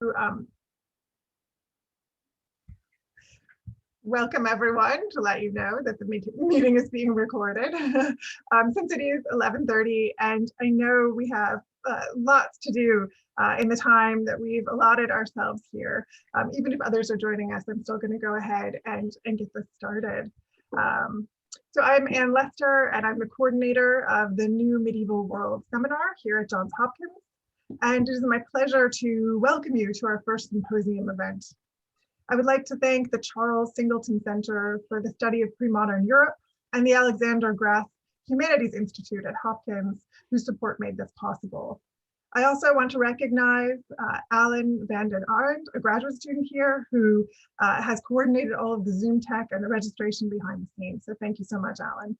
Um, Welcome everyone, to let you know that the meeting is being recorded. Since it is 11:30 and I know we have lots to do in the time that we've allotted ourselves here. Even if others are joining us, I'm still going to go ahead and get this started. So I'm Ann Lester and I'm the coordinator of the New Medieval World Seminar here at Johns Hopkins. And it is my pleasure to welcome you to our first symposium event. I would like to thank the Charles Singleton Center for the Study of Pre-Modern Europe and the Alexander Graf Humanities Institute at Hopkins, whose support made this possible. I also want to recognize Alan van den Arend, a graduate student here who has coordinated all of the Zoom tech and the registration behind the scenes. So thank you so much, Alan.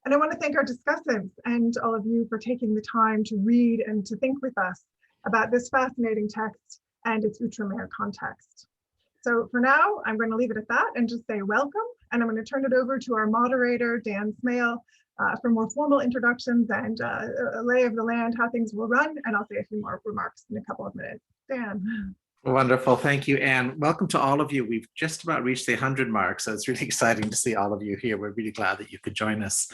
And I want to thank our discussants and all of you for taking the time to read and to think with us about this fascinating text and its outre-mer context. So for now, I'm going to leave it at that and just say welcome. And I'm going to turn it over to our moderator, Dan Smale, for more formal introductions and a lay of the land, how things will run. And I'll say a few more remarks in a couple of minutes. Dan. Wonderful. Thank you, Anne. Welcome to all of you. We've just about reached the 100 mark, so it's really exciting to see all of you here. We're really glad that you could join us.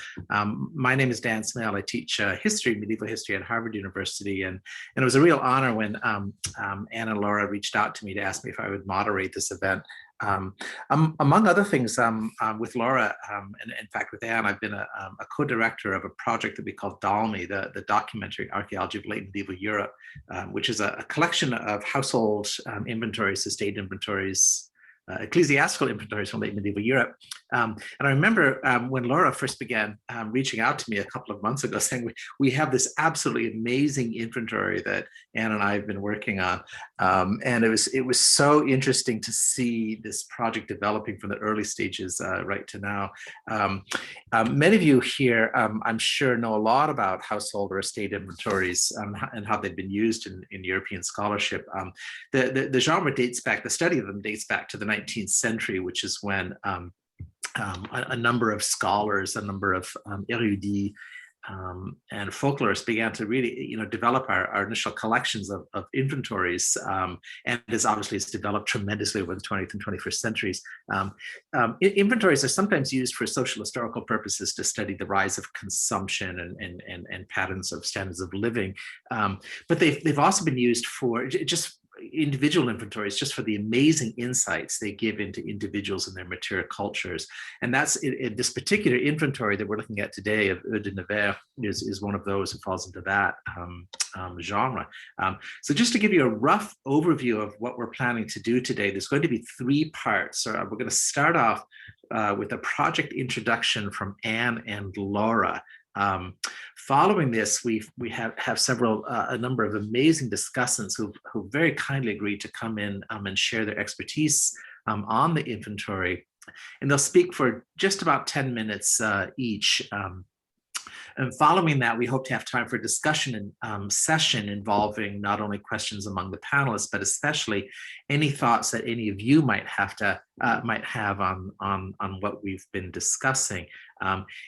My name is Dan Smale. I teach history, medieval history at Harvard University, and it was a real honor when Anne and Laura reached out to me to ask me if I would moderate this event. Among other things, with Laura, and in fact with Anne, I've been a co-director of a project that we call DALMI, the Documentary Archaeology of Late Medieval Europe, which is a collection of household inventories, estate inventories, ecclesiastical inventories from late medieval Europe. And I remember when Laura first began reaching out to me a couple of months ago saying, we have this absolutely amazing inventory that Anne and I have been working on. And it was so interesting to see this project developing from the early stages right to now. Many of you here, I'm sure, know a lot about household or estate inventories and how they've been used in European scholarship. The genre dates back, the study of them dates back to the 19th century, which is when a number of scholars, a number of erudits and folklorists began to really, develop our initial collections of inventories, and this obviously has developed tremendously over the 20th and 21st centuries. Inventories are sometimes used for social historical purposes to study the rise of consumption and patterns of standards of living, but they've also been used for just individual inventories, just for the amazing insights they give into individuals and their material cultures. And that's in this particular inventory that we're looking at today of Eau de Nevers is one of those who falls into that genre. So just to give you a rough overview of what we're planning to do today, there's going to be 3 parts. So we're going to start off with a project introduction from Anne and Laura. Following this, we have a number of amazing discussants who very kindly agreed to come in and share their expertise on the inventory. And they'll speak for just about 10 minutes each. And following that, we hope to have time for a discussion session involving not only questions among the panelists, but especially any thoughts that any of you might have on what we've been discussing.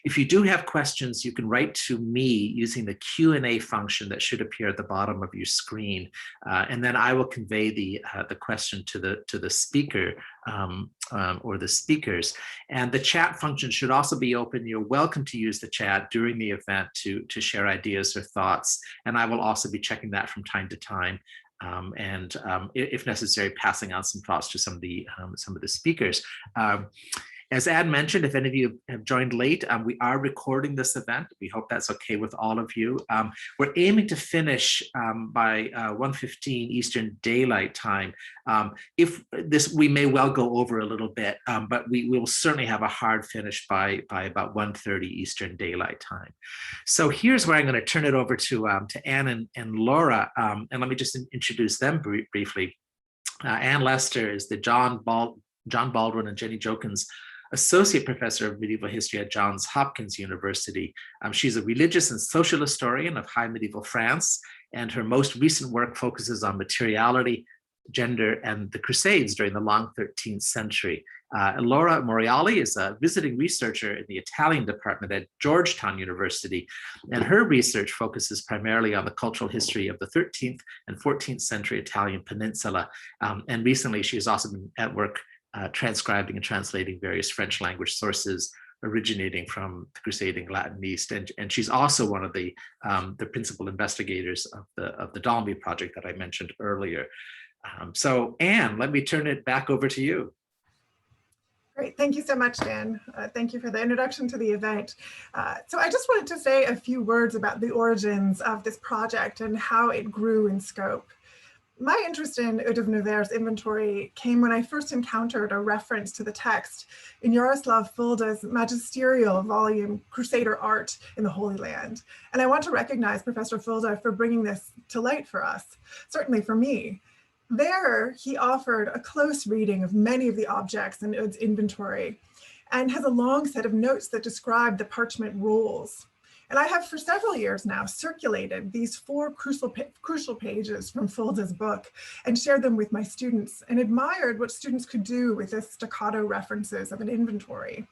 If you do have questions, you can write to me using the Q&A function that should appear at the bottom of your screen, and then I will convey the question to the speaker or the speakers. And the chat function should also be open. You're welcome to use the chat during the event to share ideas or thoughts, and I will also be checking that from time to time. And if necessary, passing on some thoughts to some of the speakers. As Anne mentioned, if any of you have joined late, we are recording this event. We hope that's okay with all of you. We're aiming to finish by 1:15 Eastern Daylight Time. We may well go over a little bit, but we will certainly have a hard finish by about 1:30 Eastern Daylight Time. So here's where I'm going to turn it over to Anne and Laura, and let me just introduce them briefly. Anne Lester is the John Baldwin and Jenny Jokins Associate Professor of Medieval History at Johns Hopkins University. She's a religious and social historian of High Medieval France, and her most recent work focuses on materiality, gender, and the Crusades during the long 13th century. Laura Moriali is a visiting researcher in the Italian department at Georgetown University, and her research focuses primarily on the cultural history of the 13th and 14th century Italian peninsula. And recently, she has also been at work transcribing and translating various French language sources originating from the crusading Latin East, and she's also one of the principal investigators of the Dalmy project that I mentioned earlier. So Anne, let me turn it back over to you. Great, thank you so much, Dan. Thank you for the introduction to the event. So I just wanted to say a few words about the origins of this project and how it grew in scope. My interest in Eau de Nevers' inventory came when I first encountered a reference to the text in Jaroslav Fulda's magisterial volume, Crusader Art in the Holy Land. And I want to recognize Professor Fulda for bringing this to light for us, certainly for me. There, he offered a close reading of many of the objects in Eude's inventory and has a long set of notes that describe the parchment rolls. And I have for several years now circulated these 4 crucial pages from Fulda's book and shared them with my students and admired what students could do with the staccato references of an inventory.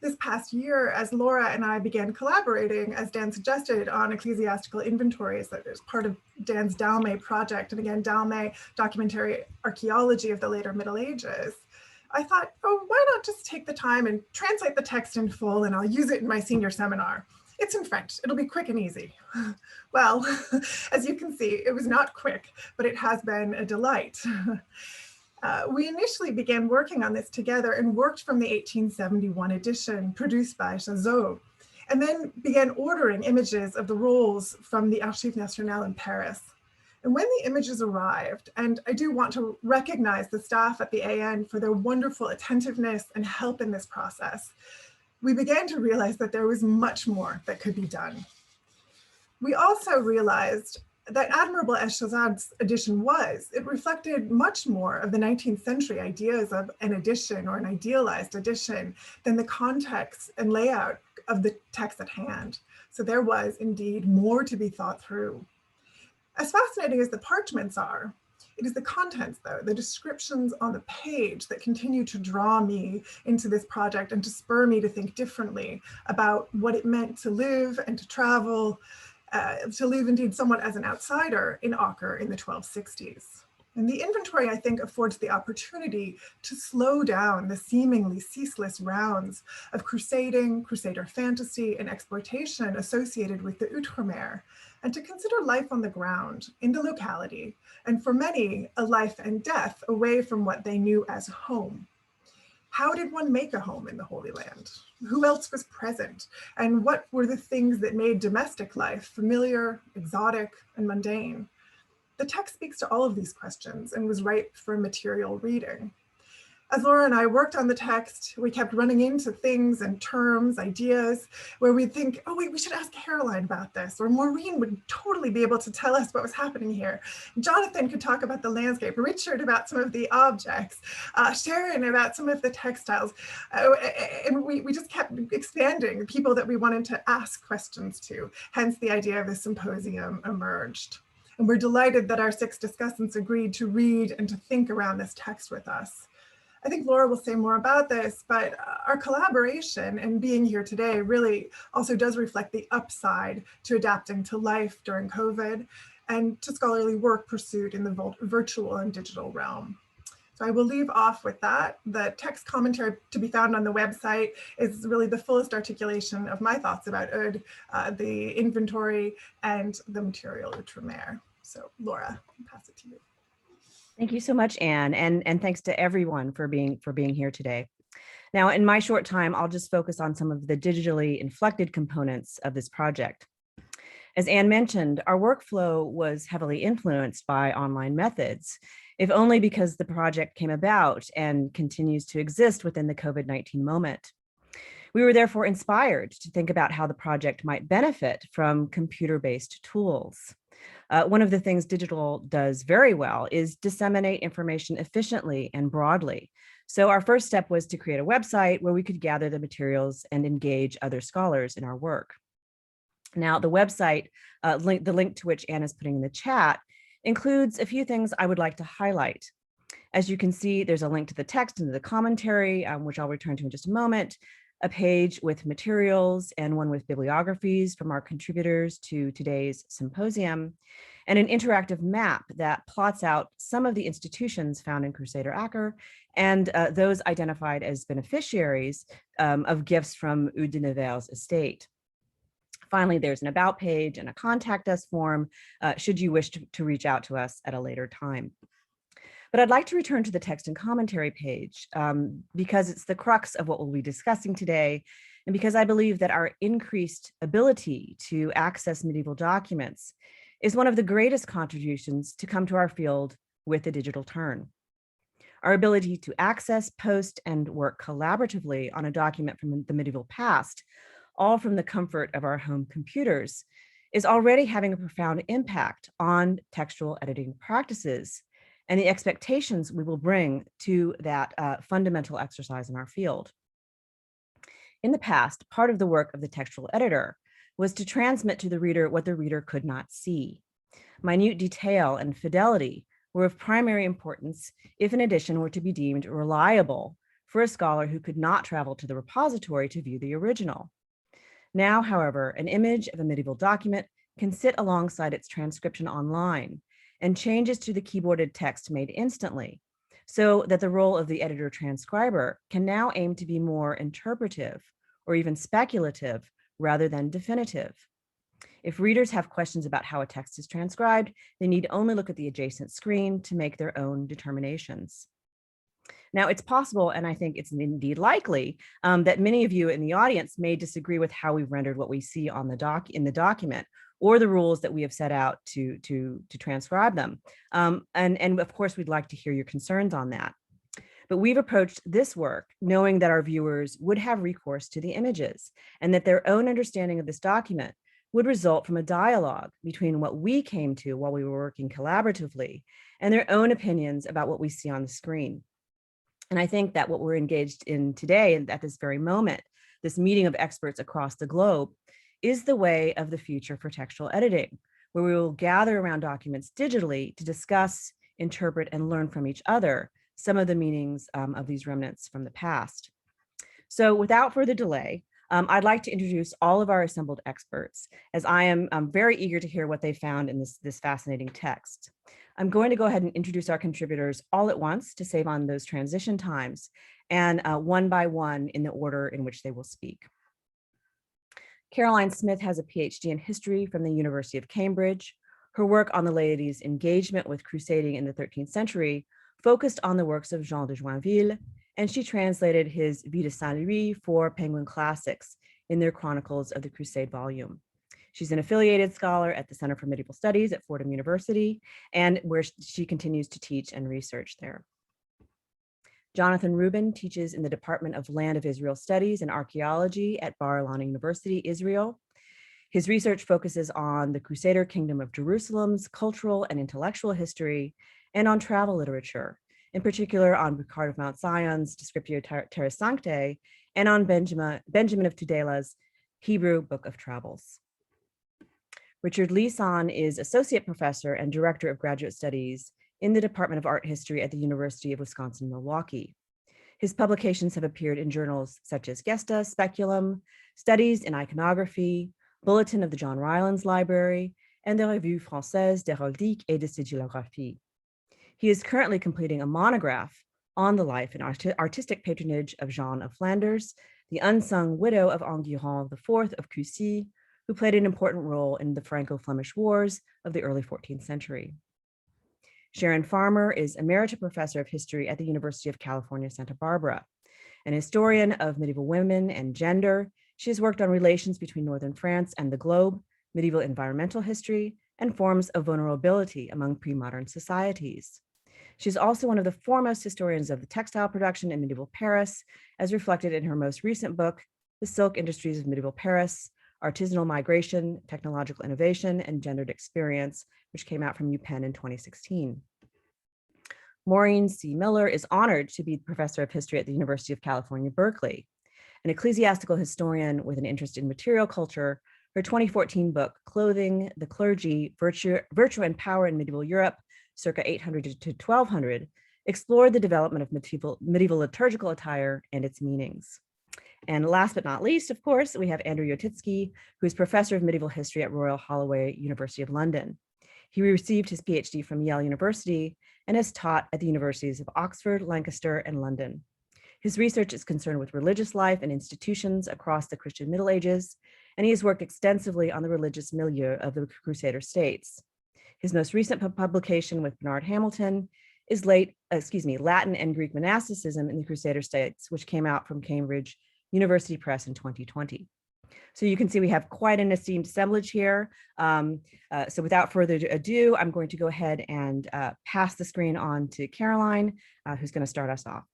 This past year, as Laura and I began collaborating, as Dan suggested, on ecclesiastical inventories that is part of Dan's Dalmy project, and again, Dalmy, documentary archaeology of the later Middle Ages, I thought, oh, why not just take the time and translate the text in full, and I'll use it in my senior seminar. It's in French, it'll be quick and easy. Well, as you can see, it was not quick, but it has been a delight. We initially began working on this together and worked from the 1871 edition produced by Chazot, and then began ordering images of the rolls from the Archives Nationales in Paris. And when the images arrived, and I do want to recognize the staff at the AN for their wonderful attentiveness and help in this process, we began to realize that there was much more that could be done. We also realized that admirable as Chazot's edition was, it reflected much more of the 19th century ideas of an edition or an idealized edition than the context and layout of the text at hand. So there was indeed more to be thought through. As fascinating as the parchments are, it is the contents, though, the descriptions on the page that continue to draw me into this project and to spur me to think differently about what it meant to live and to travel, to live indeed somewhat as an outsider in Acre in the 1260s. And the inventory, I think, affords the opportunity to slow down the seemingly ceaseless rounds of crusading, crusader fantasy, and exploitation associated with the Outremer, and to consider life on the ground, in the locality, and for many, a life and death away from what they knew as home. How did one make a home in the Holy Land? Who else was present? And what were the things that made domestic life familiar, exotic, and mundane? The text speaks to all of these questions and was ripe for material reading. As Laura and I worked on the text, we kept running into things and terms, ideas, where we'd think, oh wait, we should ask Caroline about this, or Maureen would totally be able to tell us what was happening here. Jonathan could talk about the landscape, Richard about some of the objects, Sharon about some of the textiles. And we just kept expanding the people that we wanted to ask questions to, hence the idea of the symposium emerged. And we're delighted that our 6 discussants agreed to read and to think around this text with us. I think Laura will say more about this, but our collaboration and being here today really also does reflect the upside to adapting to life during COVID and to scholarly work pursued in the virtual and digital realm. So I will leave off with that. The text commentary to be found on the website is really the fullest articulation of my thoughts about Eudes, the inventory, and the material Outremer. So Laura, I'll pass it to you. Thank you so much, Anne, and thanks to everyone for being here today. Now, in my short time, I'll just focus on some of the digitally inflected components of this project. As Anne mentioned, our workflow was heavily influenced by online methods, if only because the project came about and continues to exist within the COVID-19 moment. We were therefore inspired to think about how the project might benefit from computer-based tools. One of the things digital does very well is disseminate information efficiently and broadly. So our first step was to create a website where we could gather the materials and engage other scholars in our work. Now, the website, the link to which Anne is putting in the chat, includes a few things I would like to highlight. As you can see, there's a link to the text and the commentary, which I'll return to in just a moment, a page with materials and one with bibliographies from our contributors to today's symposium, and an interactive map that plots out some of the institutions found in Crusader Acker and those identified as beneficiaries of gifts from Eudes de Nevers' estate. Finally, there's an about page and a contact us form should you wish to reach out to us at a later time. But I'd like to return to the text and commentary page because it's the crux of what we'll be discussing today, and because I believe that our increased ability to access medieval documents is one of the greatest contributions to come to our field with the digital turn. Our ability to access, post, and work collaboratively on a document from the medieval past, all from the comfort of our home computers, is already having a profound impact on textual editing practices and the expectations we will bring to that fundamental exercise in our field. In the past, part of the work of the textual editor was to transmit to the reader what the reader could not see. Minute detail and fidelity were of primary importance if an edition were to be deemed reliable for a scholar who could not travel to the repository to view the original. Now, however, an image of a medieval document can sit alongside its transcription online, and changes to the keyboarded text made instantly, so that the role of the editor transcriber can now aim to be more interpretive or even speculative rather than definitive. If readers have questions about how a text is transcribed, they need only look at the adjacent screen to make their own determinations. Now, it's possible, and I think it's indeed likely, that many of you in the audience may disagree with how we've rendered what we see on in the document, or the rules that we have set out to transcribe them. And of course, we'd like to hear your concerns on that. But we've approached this work knowing that our viewers would have recourse to the images, and that their own understanding of this document would result from a dialogue between what we came to while we were working collaboratively and their own opinions about what we see on the screen. And I think that what we're engaged in today, and at this very moment, this meeting of experts across the globe, is the way of the future for textual editing, where we will gather around documents digitally to discuss, interpret, and learn from each other some of the meanings of these remnants from the past. So without further delay, I'd like to introduce all of our assembled experts, as I'm very eager to hear what they found in this fascinating text. I'm going to go ahead and introduce our contributors all at once to save on those transition times, and one by one in the order in which they will speak. Caroline Smith has a PhD in history from the University of Cambridge. Her work on the laity's engagement with crusading in the 13th century focused on the works of Jean de Joinville, and she translated his Vie de Saint-Louis for Penguin Classics in their Chronicles of the Crusade volume. She's an affiliated scholar at the Center for Medieval Studies at Fordham University, and where she continues to teach and research there. Jonathan Rubin teaches in the Department of Land of Israel Studies and Archaeology at Bar Ilan University, Israel. His research focuses on the Crusader Kingdom of Jerusalem's cultural and intellectual history, and on travel literature, in particular on Boucard of Mount Zion's Descriptio Terra Sanctae, and on Benjamin of Tudela's Hebrew Book of Travels. Richard Leeson is Associate Professor and Director of Graduate Studies in the Department of Art History at the University of Wisconsin-Milwaukee. His publications have appeared in journals such as Gesta, Speculum, Studies in Iconography, Bulletin of the John Rylands Library, and the Revue Française d'Héraldique et de Sigillographie. He is currently completing a monograph on the life and artistic patronage of Jeanne of Flanders, the unsung widow of Enguerrand IV of Coucy, who played an important role in the Franco-Flemish Wars of the early 14th century. Sharon Farmer is Emerita Professor of History at the University of California, Santa Barbara. An historian of medieval women and gender, she has worked on relations between Northern France and the globe, medieval environmental history, and forms of vulnerability among pre-modern societies. She's also one of the foremost historians of the textile production in medieval Paris, as reflected in her most recent book, The Silk Industries of Medieval Paris, Artisanal Migration, Technological Innovation, and Gendered Experience, which came out from UPenn in 2016. Maureen C. Miller is honored to be Professor of History at the University of California, Berkeley. An ecclesiastical historian with an interest in material culture, her 2014 book, Clothing the Clergy, Virtue and Power in Medieval Europe, circa 800 to 1200, explored the development of medieval liturgical attire and its meanings. And last but not least, of course, we have Andrew Yotitsky, who is professor of medieval history at Royal Holloway, University of London. He received his PhD from Yale University and has taught at the universities of Oxford, Lancaster, and London. His research is concerned with religious life and institutions across the Christian Middle Ages, and he has worked extensively on the religious milieu of the Crusader states. His most recent publication with Bernard Hamilton is Latin and Greek monasticism in the Crusader states, which came out from Cambridge University Press in 2020. So you can see we have quite an esteemed assemblage here. So without further ado, I'm going to go ahead and pass the screen on to Caroline, who's going to start us off.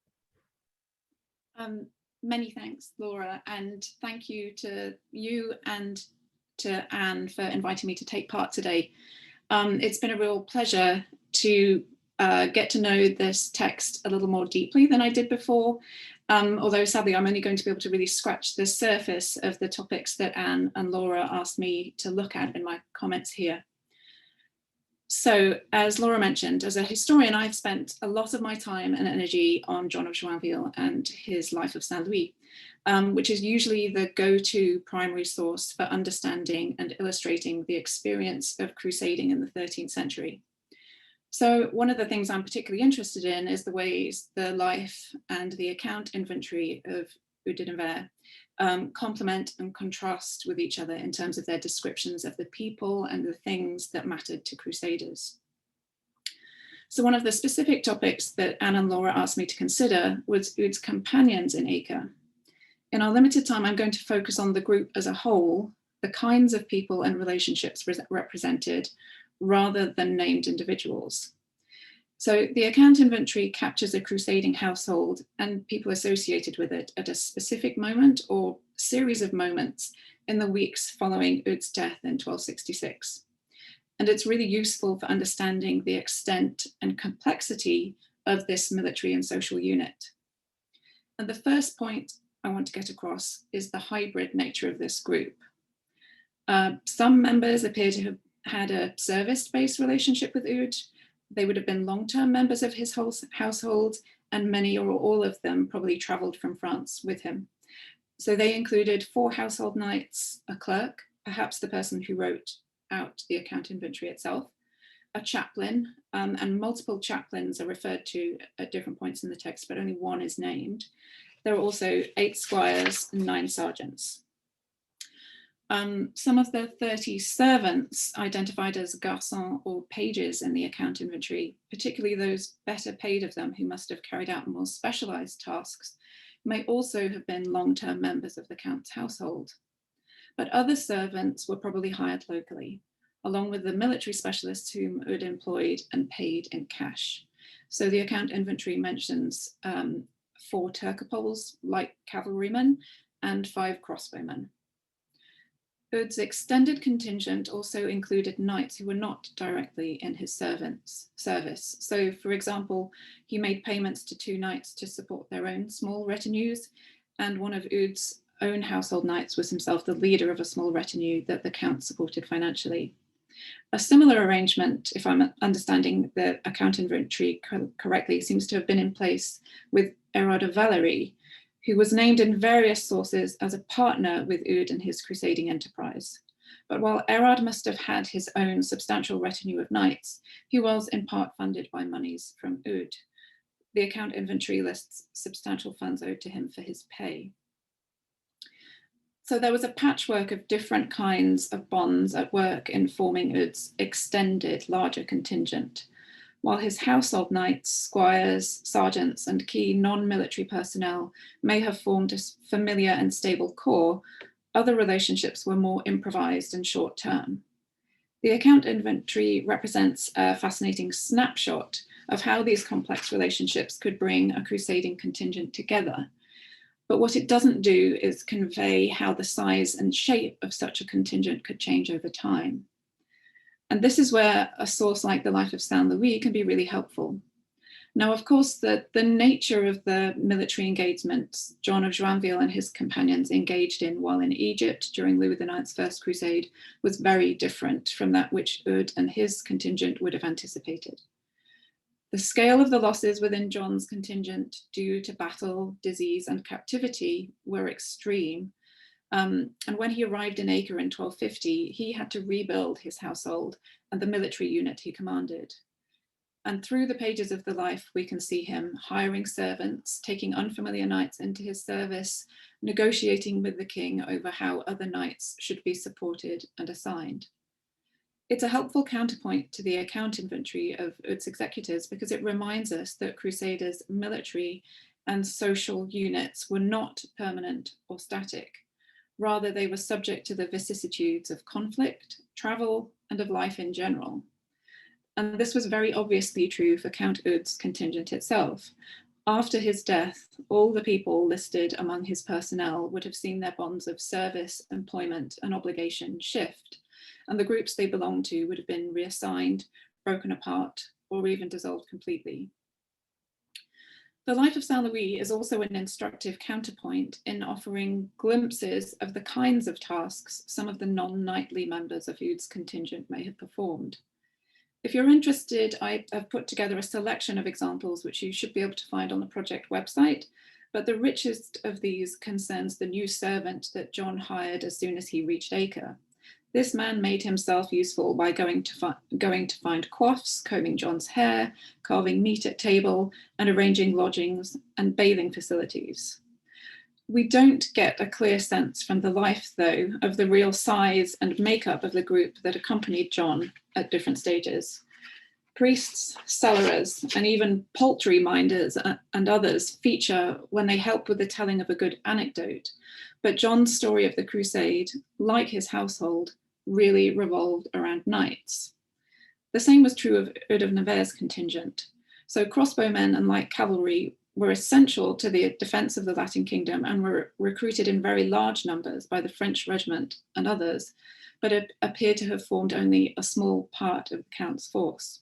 Many thanks, Laura, and thank you to you and to Anne for inviting me to take part today. It's been a real pleasure to get to know this text a little more deeply than I did before, although sadly I'm only going to be able to really scratch the surface of the topics that Anne and Laura asked me to look at in my comments here. So, as Laura mentioned, as a historian, I've spent a lot of my time and energy on John of Joinville and his Life of Saint Louis, which is usually the go-to primary source for understanding and illustrating the experience of crusading in the 13th century. So one of the things I'm particularly interested in is the ways the life and the account inventory of Eudes de Nevers complement and contrast with each other in terms of their descriptions of the people and the things that mattered to crusaders. So one of the specific topics that Anne and Laura asked me to consider was Eudes' companions in Acre. In our limited time, I'm going to focus on the group as a whole, the kinds of people and relationships represented, rather than named individuals. So the account inventory captures a crusading household and people associated with it at a specific moment or series of moments in the weeks following Eudes' death in 1266. And it's really useful for understanding the extent and complexity of this military and social unit. And the first point I want to get across is the hybrid nature of this group. Some members appear to have had a service-based relationship with Eudes. They would have been long-term members of his household, and many or all of them probably traveled from France with him. So they included 4 household knights, a clerk, perhaps the person who wrote out the account inventory itself, a chaplain, and multiple chaplains are referred to at different points in the text, but only one is named. There are also 8 squires and 9 sergeants. Some of the 30 servants identified as garçons or pages in the account inventory, particularly those better paid of them who must have carried out more specialized tasks, may also have been long-term members of the count's household. But other servants were probably hired locally, along with the military specialists whom Eudes employed and paid in cash. So the account inventory mentions 4 Turcopoles, light cavalrymen, and 5 crossbowmen. Eudes' extended contingent also included knights who were not directly in his service. So, for example, he made payments to 2 knights to support their own small retinues, and one of Eudes' own household knights was himself the leader of a small retinue that the count supported financially. A similar arrangement, if I'm understanding the account inventory correctly, seems to have been in place with Erard of Valery, who was named in various sources as a partner with Eudes in his crusading enterprise. But while Erard must have had his own substantial retinue of knights, he was in part funded by monies from Eudes. The account inventory lists substantial funds owed to him for his pay. So there was a patchwork of different kinds of bonds at work in forming Eudes' extended, larger contingent. While his household knights, squires, sergeants, and key non-military personnel may have formed a familiar and stable core, other relationships were more improvised and short-term. The account inventory represents a fascinating snapshot of how these complex relationships could bring a crusading contingent together. But what it doesn't do is convey how the size and shape of such a contingent could change over time. And this is where a source like the Life of Saint Louis can be really helpful. Now, of course, the nature of the military engagements John of Joinville and his companions engaged in while in Egypt during Louis IX's First Crusade was very different from that which Eudes and his contingent would have anticipated. The scale of the losses within John's contingent due to battle, disease, and captivity were extreme. And when he arrived in Acre in 1250, he had to rebuild his household and the military unit he commanded. And through the pages of the life, we can see him hiring servants, taking unfamiliar knights into his service, negotiating with the king over how other knights should be supported and assigned. It's a helpful counterpoint to the account inventory of Eudes' executors because it reminds us that Crusaders' military and social units were not permanent or static. Rather, they were subject to the vicissitudes of conflict, travel, and of life in general. And this was very obviously true for Count Eudes' contingent itself. After his death, all the people listed among his personnel would have seen their bonds of service, employment, and obligation shift, and the groups they belonged to would have been reassigned, broken apart, or even dissolved completely. The life of Saint Louis is also an instructive counterpoint in offering glimpses of the kinds of tasks some of the non-knightly members of Eudes' contingent may have performed. If you're interested, I have put together a selection of examples which you should be able to find on the project website, but the richest of these concerns the new servant that John hired as soon as he reached Acre. This man made himself useful by going to find coifs, combing John's hair, carving meat at table, and arranging lodgings and bathing facilities. We don't get a clear sense from the life, though, of the real size and makeup of the group that accompanied John at different stages. Priests, cellarers, and even poultry minders and others feature when they help with the telling of a good anecdote. But John's story of the crusade, like his household, really revolved around knights. The same was true of Eudes of Nevers' contingent. So crossbowmen and light cavalry were essential to the defense of the Latin kingdom and were recruited in very large numbers by the French regiment and others, but appear to have formed only a small part of the Count's force.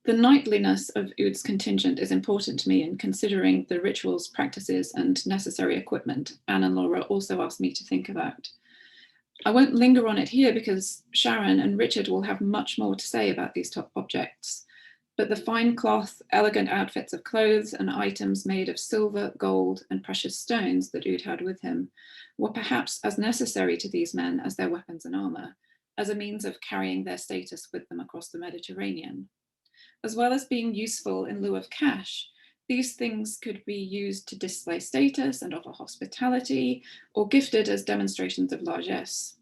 The knightliness of Eudes' contingent is important to me in considering the rituals, practices, and necessary equipment Anne and Laura also asked me to think about. I won't linger on it here because Sharon and Richard will have much more to say about these top objects. But the fine cloth, elegant outfits of clothes and items made of silver, gold, and precious stones that Eudes had with him were perhaps as necessary to these men as their weapons and armor, as a means of carrying their status with them across the Mediterranean. As well as being useful in lieu of cash, these things could be used to display status and offer hospitality, or gifted as demonstrations of largesse.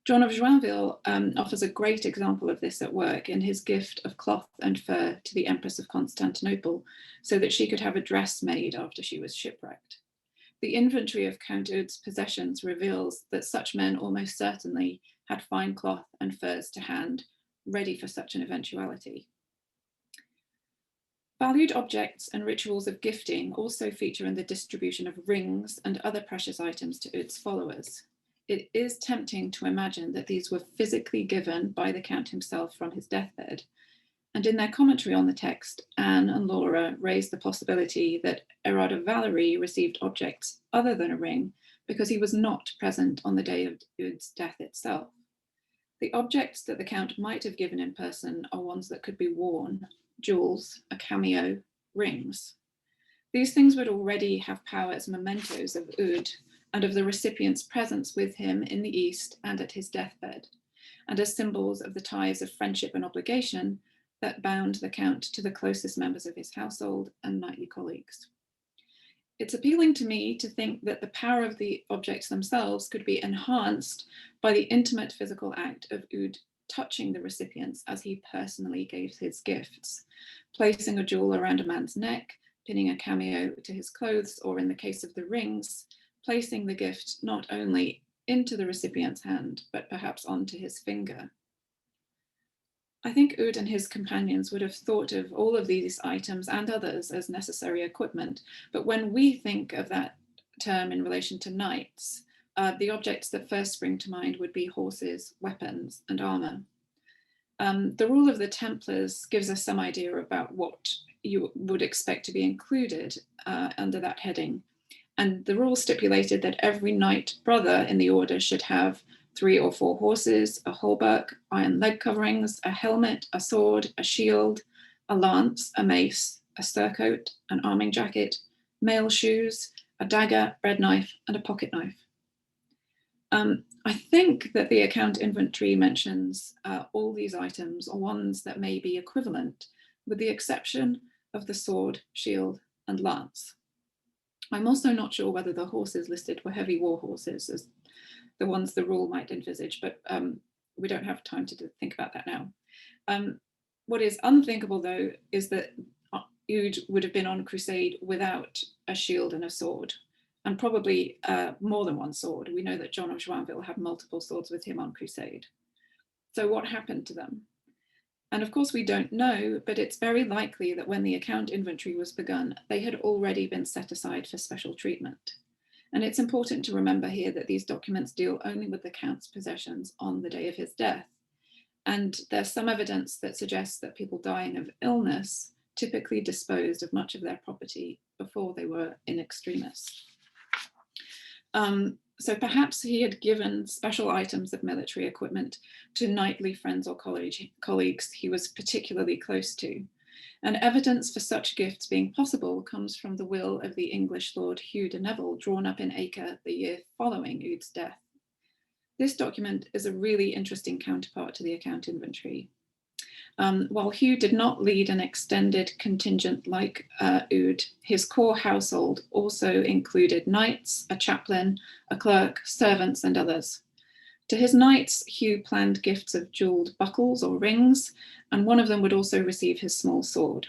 John of Joinville offers a great example of this at work in his gift of cloth and fur to the Empress of Constantinople, so that she could have a dress made after she was shipwrecked. The inventory of Count Eudes' possessions reveals that such men almost certainly had fine cloth and furs to hand, ready for such an eventuality. Valued objects and rituals of gifting also feature in the distribution of rings and other precious items to Eudes' followers. It is tempting to imagine that these were physically given by the Count himself from his deathbed. And in their commentary on the text, Anne and Laura raised the possibility that Erard of Valery received objects other than a ring because he was not present on the day of Eudes' death itself. The objects that the Count might have given in person are ones that could be worn: jewels, a cameo, rings. These things would already have power as mementos of Eudes and of the recipient's presence with him in the East and at his deathbed, and as symbols of the ties of friendship and obligation that bound the Count to the closest members of his household and knightly colleagues. It's appealing to me to think that the power of the objects themselves could be enhanced by the intimate physical act of Eudes touching the recipients as he personally gave his gifts, placing a jewel around a man's neck, pinning a cameo to his clothes, or in the case of the rings, placing the gift not only into the recipient's hand, but perhaps onto his finger. I think Eudes and his companions would have thought of all of these items and others as necessary equipment, but when we think of that term in relation to knights, the objects that first spring to mind would be horses, weapons, and armor. The rule of the Templars gives us some idea about what you would expect to be included under that heading. And the rule stipulated that every knight brother in the order should have 3 or 4 horses, a hauberk, iron leg coverings, a helmet, a sword, a shield, a lance, a mace, a surcoat, an arming jacket, mail shoes, a dagger, bread knife, and a pocket knife. I think that the account inventory mentions all these items or ones that may be equivalent, with the exception of the sword, shield, and lance. I'm also not sure whether the horses listed were heavy war horses, as the ones the rule might envisage, but we don't have time to think about that now. What is unthinkable, though, is that Eudes would have been on crusade without a shield and a sword, and probably more than one sword. We know that John of Joinville had multiple swords with him on crusade. So what happened to them? And of course we don't know, but it's very likely that when the account inventory was begun, they had already been set aside for special treatment. And it's important to remember here that these documents deal only with the count's possessions on the day of his death. And there's some evidence that suggests that people dying of illness typically disposed of much of their property before they were in extremis. So perhaps he had given special items of military equipment to knightly friends or colleagues he was particularly close to. And evidence for such gifts being possible comes from the will of the English Lord Hugh de Neville, drawn up in Acre the year following Eudes' death. This document is a really interesting counterpart to the account inventory. While Hugh did not lead an extended contingent like Eudes, his core household also included knights, a chaplain, a clerk, servants, and others. To his knights, Hugh planned gifts of jeweled buckles or rings, and one of them would also receive his small sword.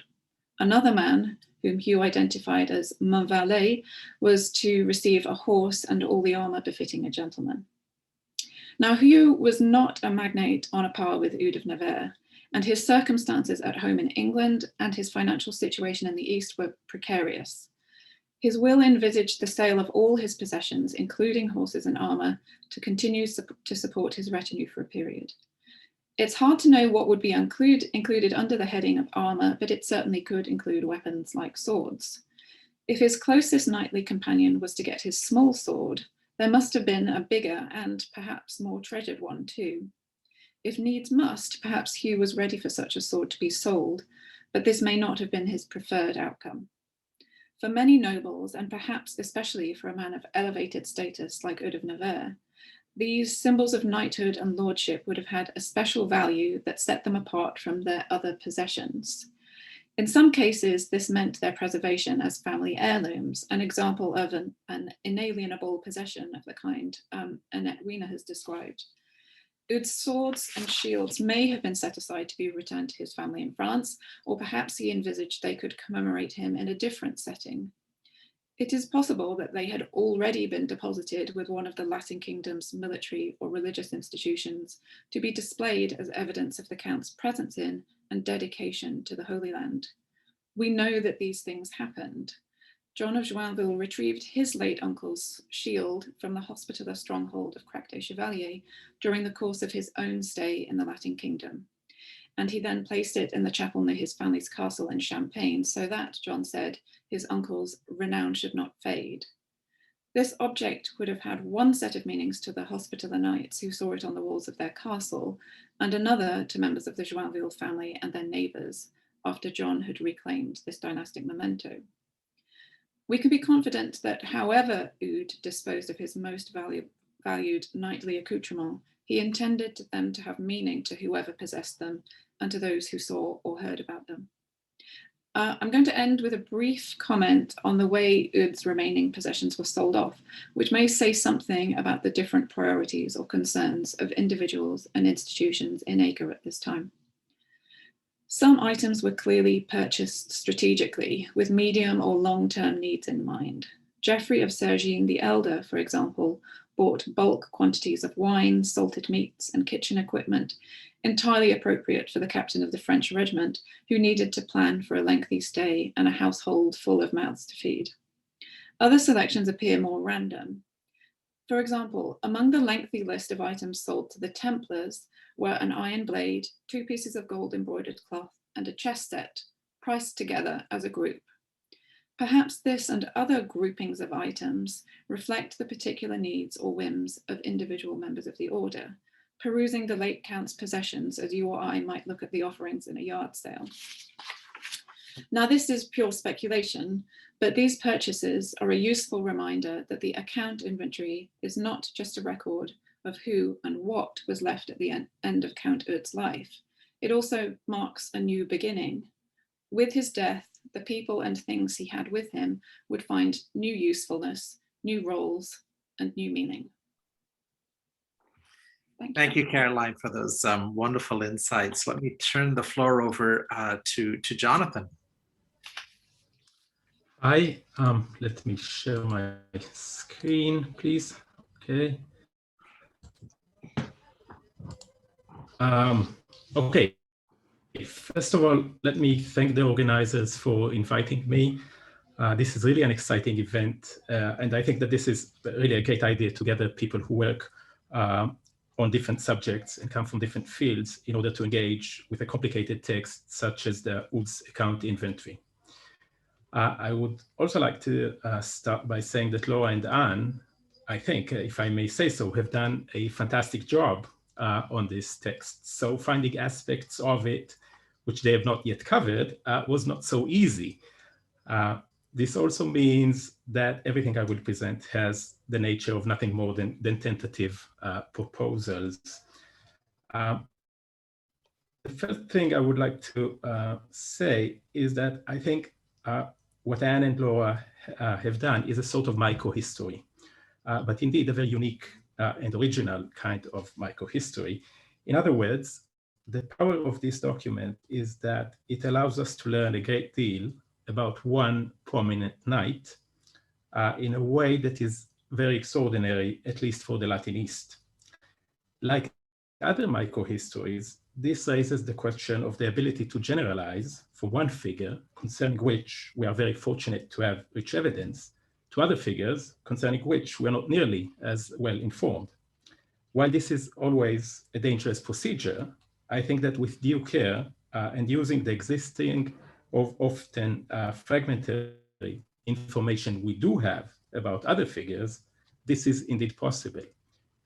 Another man, whom Hugh identified as mon valet, was to receive a horse and all the armor befitting a gentleman. Now, Hugh was not a magnate on a par with Eudes of Nevers, and his circumstances at home in England and his financial situation in the East were precarious. His will envisaged the sale of all his possessions, including horses and armor, to continue to support his retinue for a period. It's hard to know what would be included under the heading of armor, but it certainly could include weapons like swords. If his closest knightly companion was to get his small sword, there must have been a bigger and perhaps more treasured one too. If needs must, perhaps Hugh was ready for such a sword to be sold, but this may not have been his preferred outcome. For many nobles, and perhaps especially for a man of elevated status like Eudes of Nevers, these symbols of knighthood and lordship would have had a special value that set them apart from their other possessions. In some cases, this meant their preservation as family heirlooms, an example of an inalienable possession of the kind Annette Wiener has described. Eudes' swords and shields may have been set aside to be returned to his family in France, or perhaps he envisaged they could commemorate him in a different setting. It is possible that they had already been deposited with one of the Latin kingdom's military or religious institutions to be displayed as evidence of the Count's presence in and dedication to the Holy Land. We know that these things happened. John of Joinville retrieved his late uncle's shield from the hospitaller stronghold of Crac-des-Chevaliers during the course of his own stay in the Latin kingdom. And he then placed it in the chapel near his family's castle in Champagne, so that, John said, his uncle's renown should not fade. This object would have had one set of meanings to the hospitaller knights who saw it on the walls of their castle, and another to members of the Joinville family and their neighbours, after John had reclaimed this dynastic memento. We can be confident that however Eudes disposed of his most valued knightly accoutrements, he intended them to have meaning to whoever possessed them and to those who saw or heard about them. I'm going to end with a brief comment on the way Eudes' remaining possessions were sold off, which may say something about the different priorities or concerns of individuals and institutions in Acre at this time. Some items were clearly purchased strategically with medium or long-term needs in mind. Geoffrey of Sergine the Elder, for example, bought bulk quantities of wine, salted meats, and kitchen equipment, entirely appropriate for the captain of the French regiment, who needed to plan for a lengthy stay and a household full of mouths to feed. Other selections appear more random. For example, among the lengthy list of items sold to the Templars were an iron blade, 2 pieces of gold embroidered cloth, and a chess set, priced together as a group. Perhaps this and other groupings of items reflect the particular needs or whims of individual members of the order, perusing the late Count's possessions as you or I might look at the offerings in a yard sale. Now, this is pure speculation, but these purchases are a useful reminder that the account inventory is not just a record of who and what was left at the end of Count Eudes' life. It also marks a new beginning. With his death, the people and things he had with him would find new usefulness, new roles, and new meaning. Thank you, Caroline, for those wonderful insights. Let me turn the floor over to Jonathan. Hi, let me share my screen, please. Okay. Okay. First of all, let me thank the organizers for inviting me. This is really an exciting event, and I think that this is really a great idea to gather people who work on different subjects and come from different fields in order to engage with a complicated text such as the Eudes account inventory. I would also like to start by saying that Laura and Anne, I think, if I may say so, have done a fantastic job on this text. So finding aspects of it which they have not yet covered was not so easy. This also means that everything I will present has the nature of nothing more than tentative proposals. The first thing I would like to say is that I think what Anne and Laura have done is a sort of microhistory, but indeed a very unique and original kind of microhistory. In other words, the power of this document is that it allows us to learn a great deal about one prominent knight in a way that is very extraordinary, at least for the Latin East. Like other microhistories, this raises the question of the ability to generalize for one figure concerning which we are very fortunate to have rich evidence to other figures concerning which we are not nearly as well informed. While this is always a dangerous procedure, I think that with due care and using the existing of often fragmentary information we do have about other figures, this is indeed possible.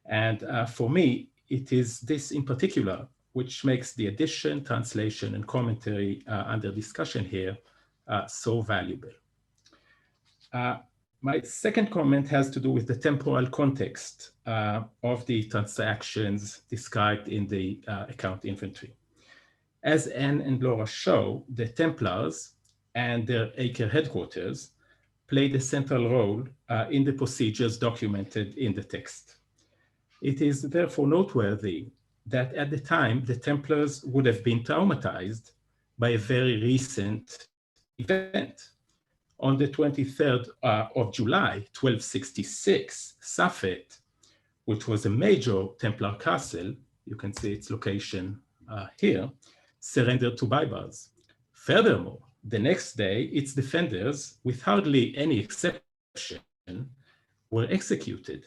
And for me, it is this in particular which makes the addition, translation, and commentary under discussion here so valuable. My second comment has to do with the temporal context of the transactions described in the account inventory. As Anne and Laura show, the Templars and their Acre headquarters played a central role in the procedures documented in the text. It is therefore noteworthy that at the time, the Templars would have been traumatized by a very recent event. On the 23rd of July, 1266, Safed, which was a major Templar castle, you can see its location here, surrendered to Baibars. Furthermore, the next day, its defenders, with hardly any exception, were executed.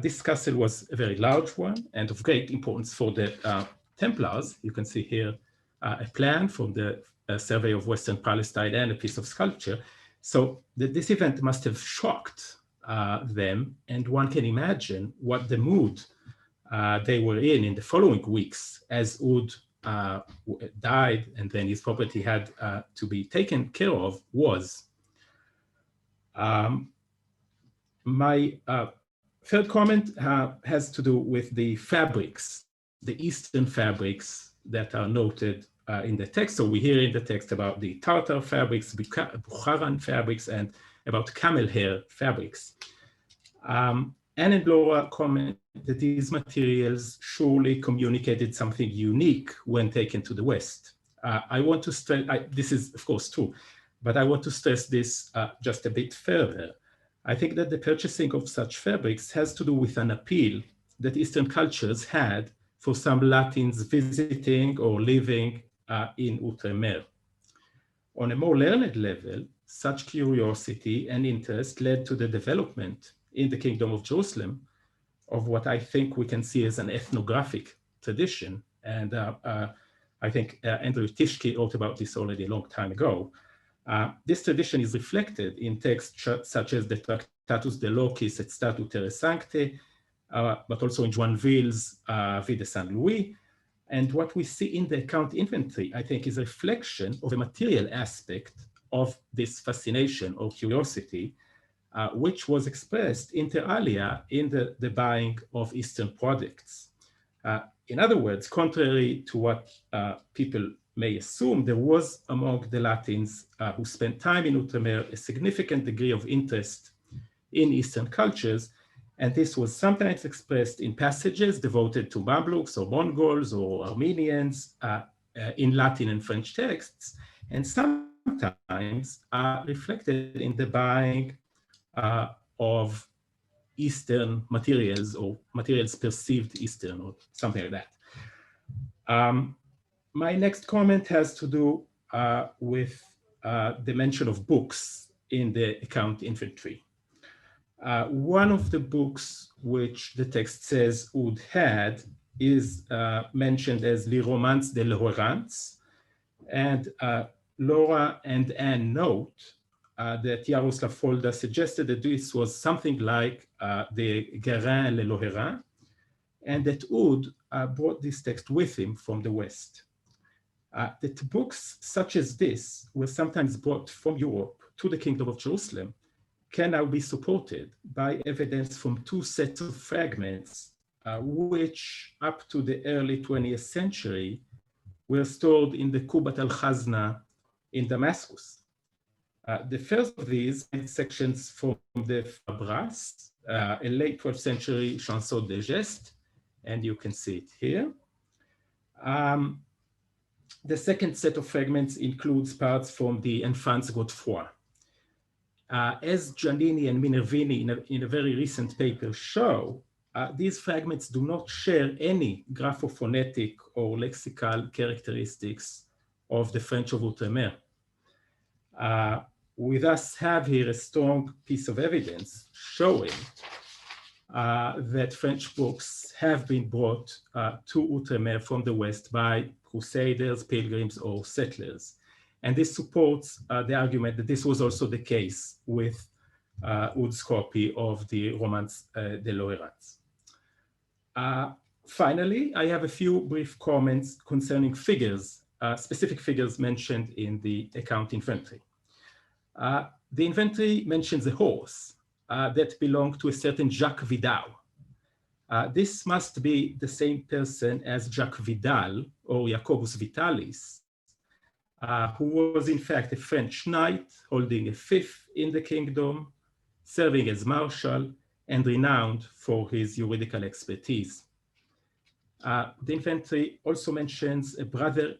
This castle was a very large one and of great importance for the Templars. You can see here a plan from the survey of Western Palestine and a piece of sculpture. So this event must have shocked them, and one can imagine what the mood they were in the following weeks as Eudes died and then his property had to be taken care of was. My third comment has to do with the fabrics, the Eastern fabrics that are noted in the text. So we hear in the text about the Tartar fabrics, Bukharan fabrics, and about camel hair fabrics. Anne and Laura comment that these materials surely communicated something unique when taken to the West. I want to stress, this is of course true, but I want to stress this just a bit further. I think that the purchasing of such fabrics has to do with an appeal that Eastern cultures had for some Latins visiting or living in Outremer. On a more learned level, such curiosity and interest led to the development in the Kingdom of Jerusalem of what I think we can see as an ethnographic tradition. And I think Andrew Tischke wrote about this already a long time ago. This tradition is reflected in texts such as the Tractatus de Locis et Statu Terrae Sancte, but also in Joinville's Vie de Saint Louis, And what we see in the account inventory, I think, is a reflection of a material aspect of this fascination or curiosity, which was expressed inter alia in the buying of Eastern products. In other words, contrary to what people may assume, there was among the Latins who spent time in Outremer a significant degree of interest in Eastern cultures, and this was sometimes expressed in passages devoted to Mamluks or Mongols or Armenians in Latin and French texts, and sometimes reflected in the buying of Eastern materials or materials perceived Eastern or something like that. My next comment has to do with the mention of books in the account inventory. One of the books which the text says Oud had is mentioned as Les Romans de Lorentz, and Laura and Anne note that Jaroslav Folda suggested that this was something like the Guérin Le Lorrain, and that Oud brought this text with him from the West. That books such as this were sometimes brought from Europe to the Kingdom of Jerusalem can now be supported by evidence from two sets of fragments, which up to the early 20th century were stored in the Kubat al-Khazna in Damascus. The first of these sections from the Fabras, a late 12th century chanson de geste, and you can see it here. The second set of fragments includes parts from the Enfants Godefroy. As Giannini and Minervini in a very recent paper show, these fragments do not share any graphophonetic or lexical characteristics of the French of Outremer. We thus have here a strong piece of evidence showing that French books have been brought to Outremer from the West by crusaders, pilgrims, or settlers. And this supports the argument that this was also the case with Oud's copy of the Romans de Lorentz. Finally, I have a few brief comments concerning figures, specific figures mentioned in the account inventory. The inventory mentions a horse that belonged to a certain Jacques Vidal. This must be the same person as Jacques Vidal or Jacobus Vitalis, who was in fact a French knight holding a fief in the kingdom, serving as marshal, and renowned for his juridical expertise. The inventory also mentions a brother,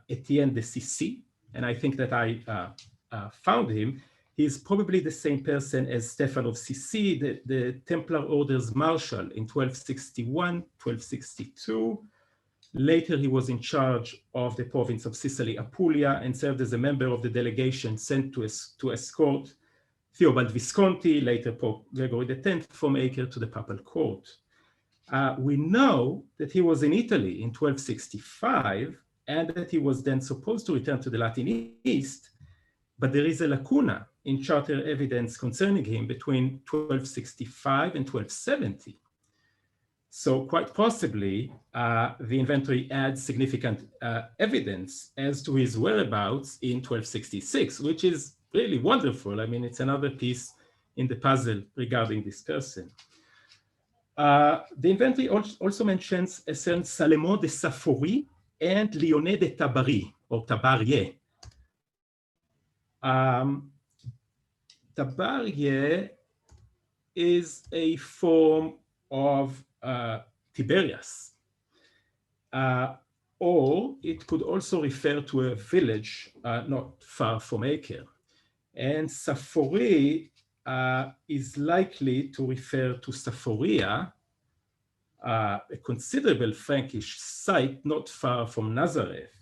Etienne de Sissi, and I think that I found him. He's probably the same person as Stephen of Sissi, the Templar Order's marshal in 1261, 1262. Later, he was in charge of the province of Sicily, Apulia, and served as a member of the delegation sent to escort Theobald Visconti, later Pope Gregory X, from Acre to the papal court. We know that he was in Italy in 1265, and that he was then supposed to return to the Latin East, but there is a lacuna in charter evidence concerning him between 1265 and 1270. So quite possibly, the inventory adds significant evidence as to his whereabouts in 1266, which is really wonderful. I mean, it's another piece in the puzzle regarding this person. The inventory also mentions a certain Salamon de Safouri and Lyonnais de Tabari, or Tabarier. Tabarier is a form of Tiberias, or it could also refer to a village not far from Acre. And Safouri is likely to refer to Saphoria, a considerable Frankish site not far from Nazareth.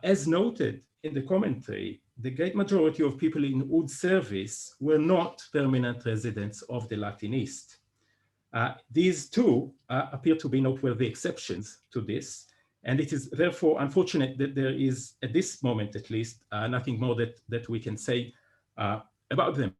As noted in the commentary, the great majority of people in Oud's service were not permanent residents of the Latin East. These two appear to be noteworthy exceptions to this, and it is therefore unfortunate that there is, at this moment at least, nothing more that we can say about them.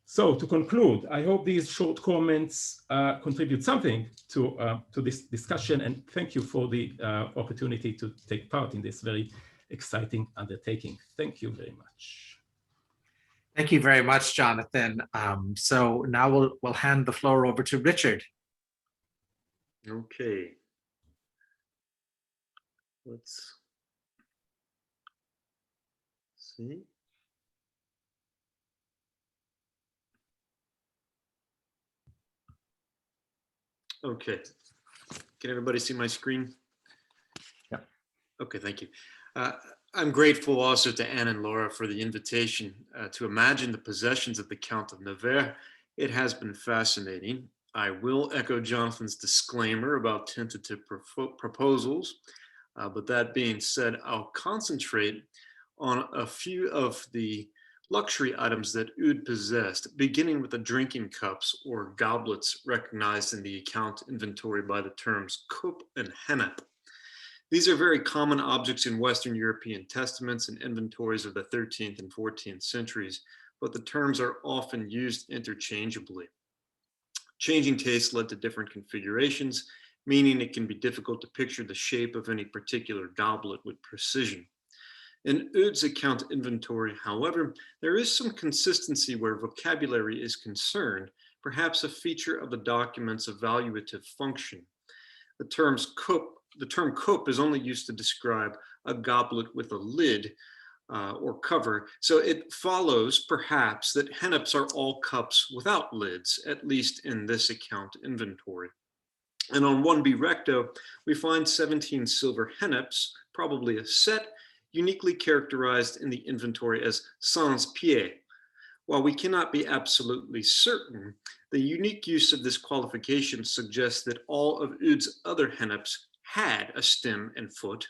So to conclude, I hope these short comments contribute something to this discussion, and thank you for the opportunity to take part in this very exciting undertaking. Thank you very much. Thank you very much, Jonathan. So now we'll hand the floor over to Richard. Okay. Let's see. Okay. Can everybody see my screen? Yeah. Okay, thank you. I'm grateful also to Anne and Laura for the invitation to imagine the possessions of the Count of Nevers. It has been fascinating. I will echo Jonathan's disclaimer about tentative proposals, but that being said, I'll concentrate on a few of the luxury items that Oud possessed, beginning with the drinking cups or goblets recognized in the account inventory by the terms cup and hennep. These are very common objects in Western European testaments and inventories of the 13th and 14th centuries, but the terms are often used interchangeably. Changing tastes led to different configurations, meaning it can be difficult to picture the shape of any particular goblet with precision. In Oud's account inventory, however, there is some consistency where vocabulary is concerned, perhaps a feature of the document's evaluative function. The term cup is only used to describe a goblet with a lid or cover, so it follows perhaps that henneps are all cups without lids, at least in this account inventory. And on 1B recto, we find 17 silver henneps, probably a set, uniquely characterized in the inventory as sans pied. While we cannot be absolutely certain, the unique use of this qualification suggests that all of Oud's other henneps had a stem and foot,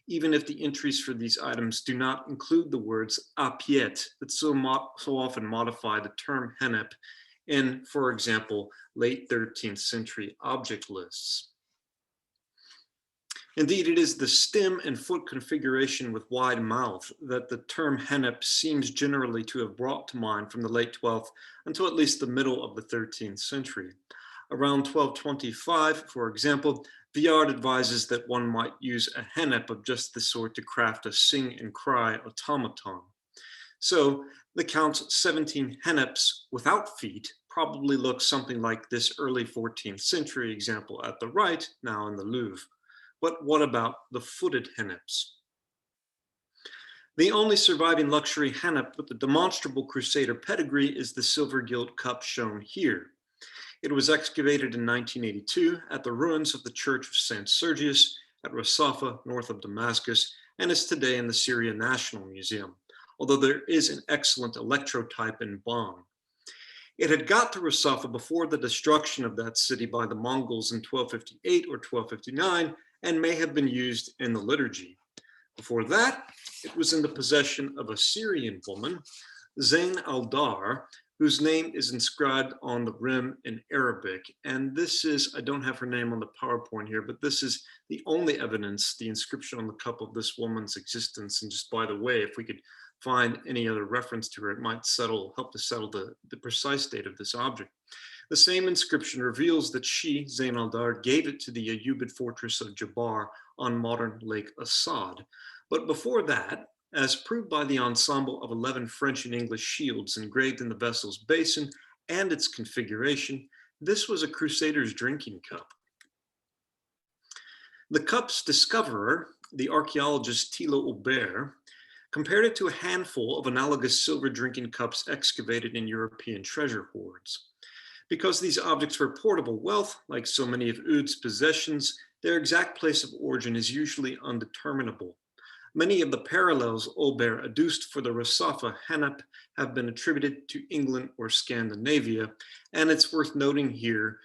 even if the entries for these items do not include the words à pied that so often modify the term hennep in, for example, late 13th century object lists. Indeed, it is the stem and foot configuration with wide mouth that the term hennep seems generally to have brought to mind from the late 12th until at least the middle of the 13th century. Around 1225, for example, Viard advises that one might use a hennep of just this sort to craft a sing and cry automaton. So the Count's 17 henneps without feet probably look something like this early 14th century example at the right, now in the Louvre. But what about the footed henneps? The only surviving luxury hennep with a demonstrable Crusader pedigree is the silver gilt cup shown here. It was excavated in 1982 at the ruins of the Church of St. Sergius at Rasafa, north of Damascus, and is today in the Syria National Museum, although there is an excellent electrotype in Bonn. It had got to Rasafa before the destruction of that city by the Mongols in 1258 or 1259, and may have been used in the liturgy. Before that, it was in the possession of a Syrian woman, Zain al-Dar, whose name is inscribed on the rim in Arabic. And this is, I don't have her name on the PowerPoint here, but this is the only evidence, the inscription on the cup of this woman's existence. And just by the way, if we could find any other reference to her, it might help to settle the precise date of this object. The same inscription reveals that she, Zain al-Dar, gave it to the Ayyubid fortress of Jabar on modern Lake Assad. But before that, as proved by the ensemble of 11 French and English shields engraved in the vessel's basin and its configuration, this was a Crusader's drinking cup. The cup's discoverer, the archaeologist Thilo Aubert, compared it to a handful of analogous silver drinking cups excavated in European treasure hoards. Because these objects were portable wealth, like so many of Oud's possessions, their exact place of origin is usually undeterminable. Many of the parallels Aubert adduced for the Rasafa hennep have been attributed to England or Scandinavia, and it's worth noting here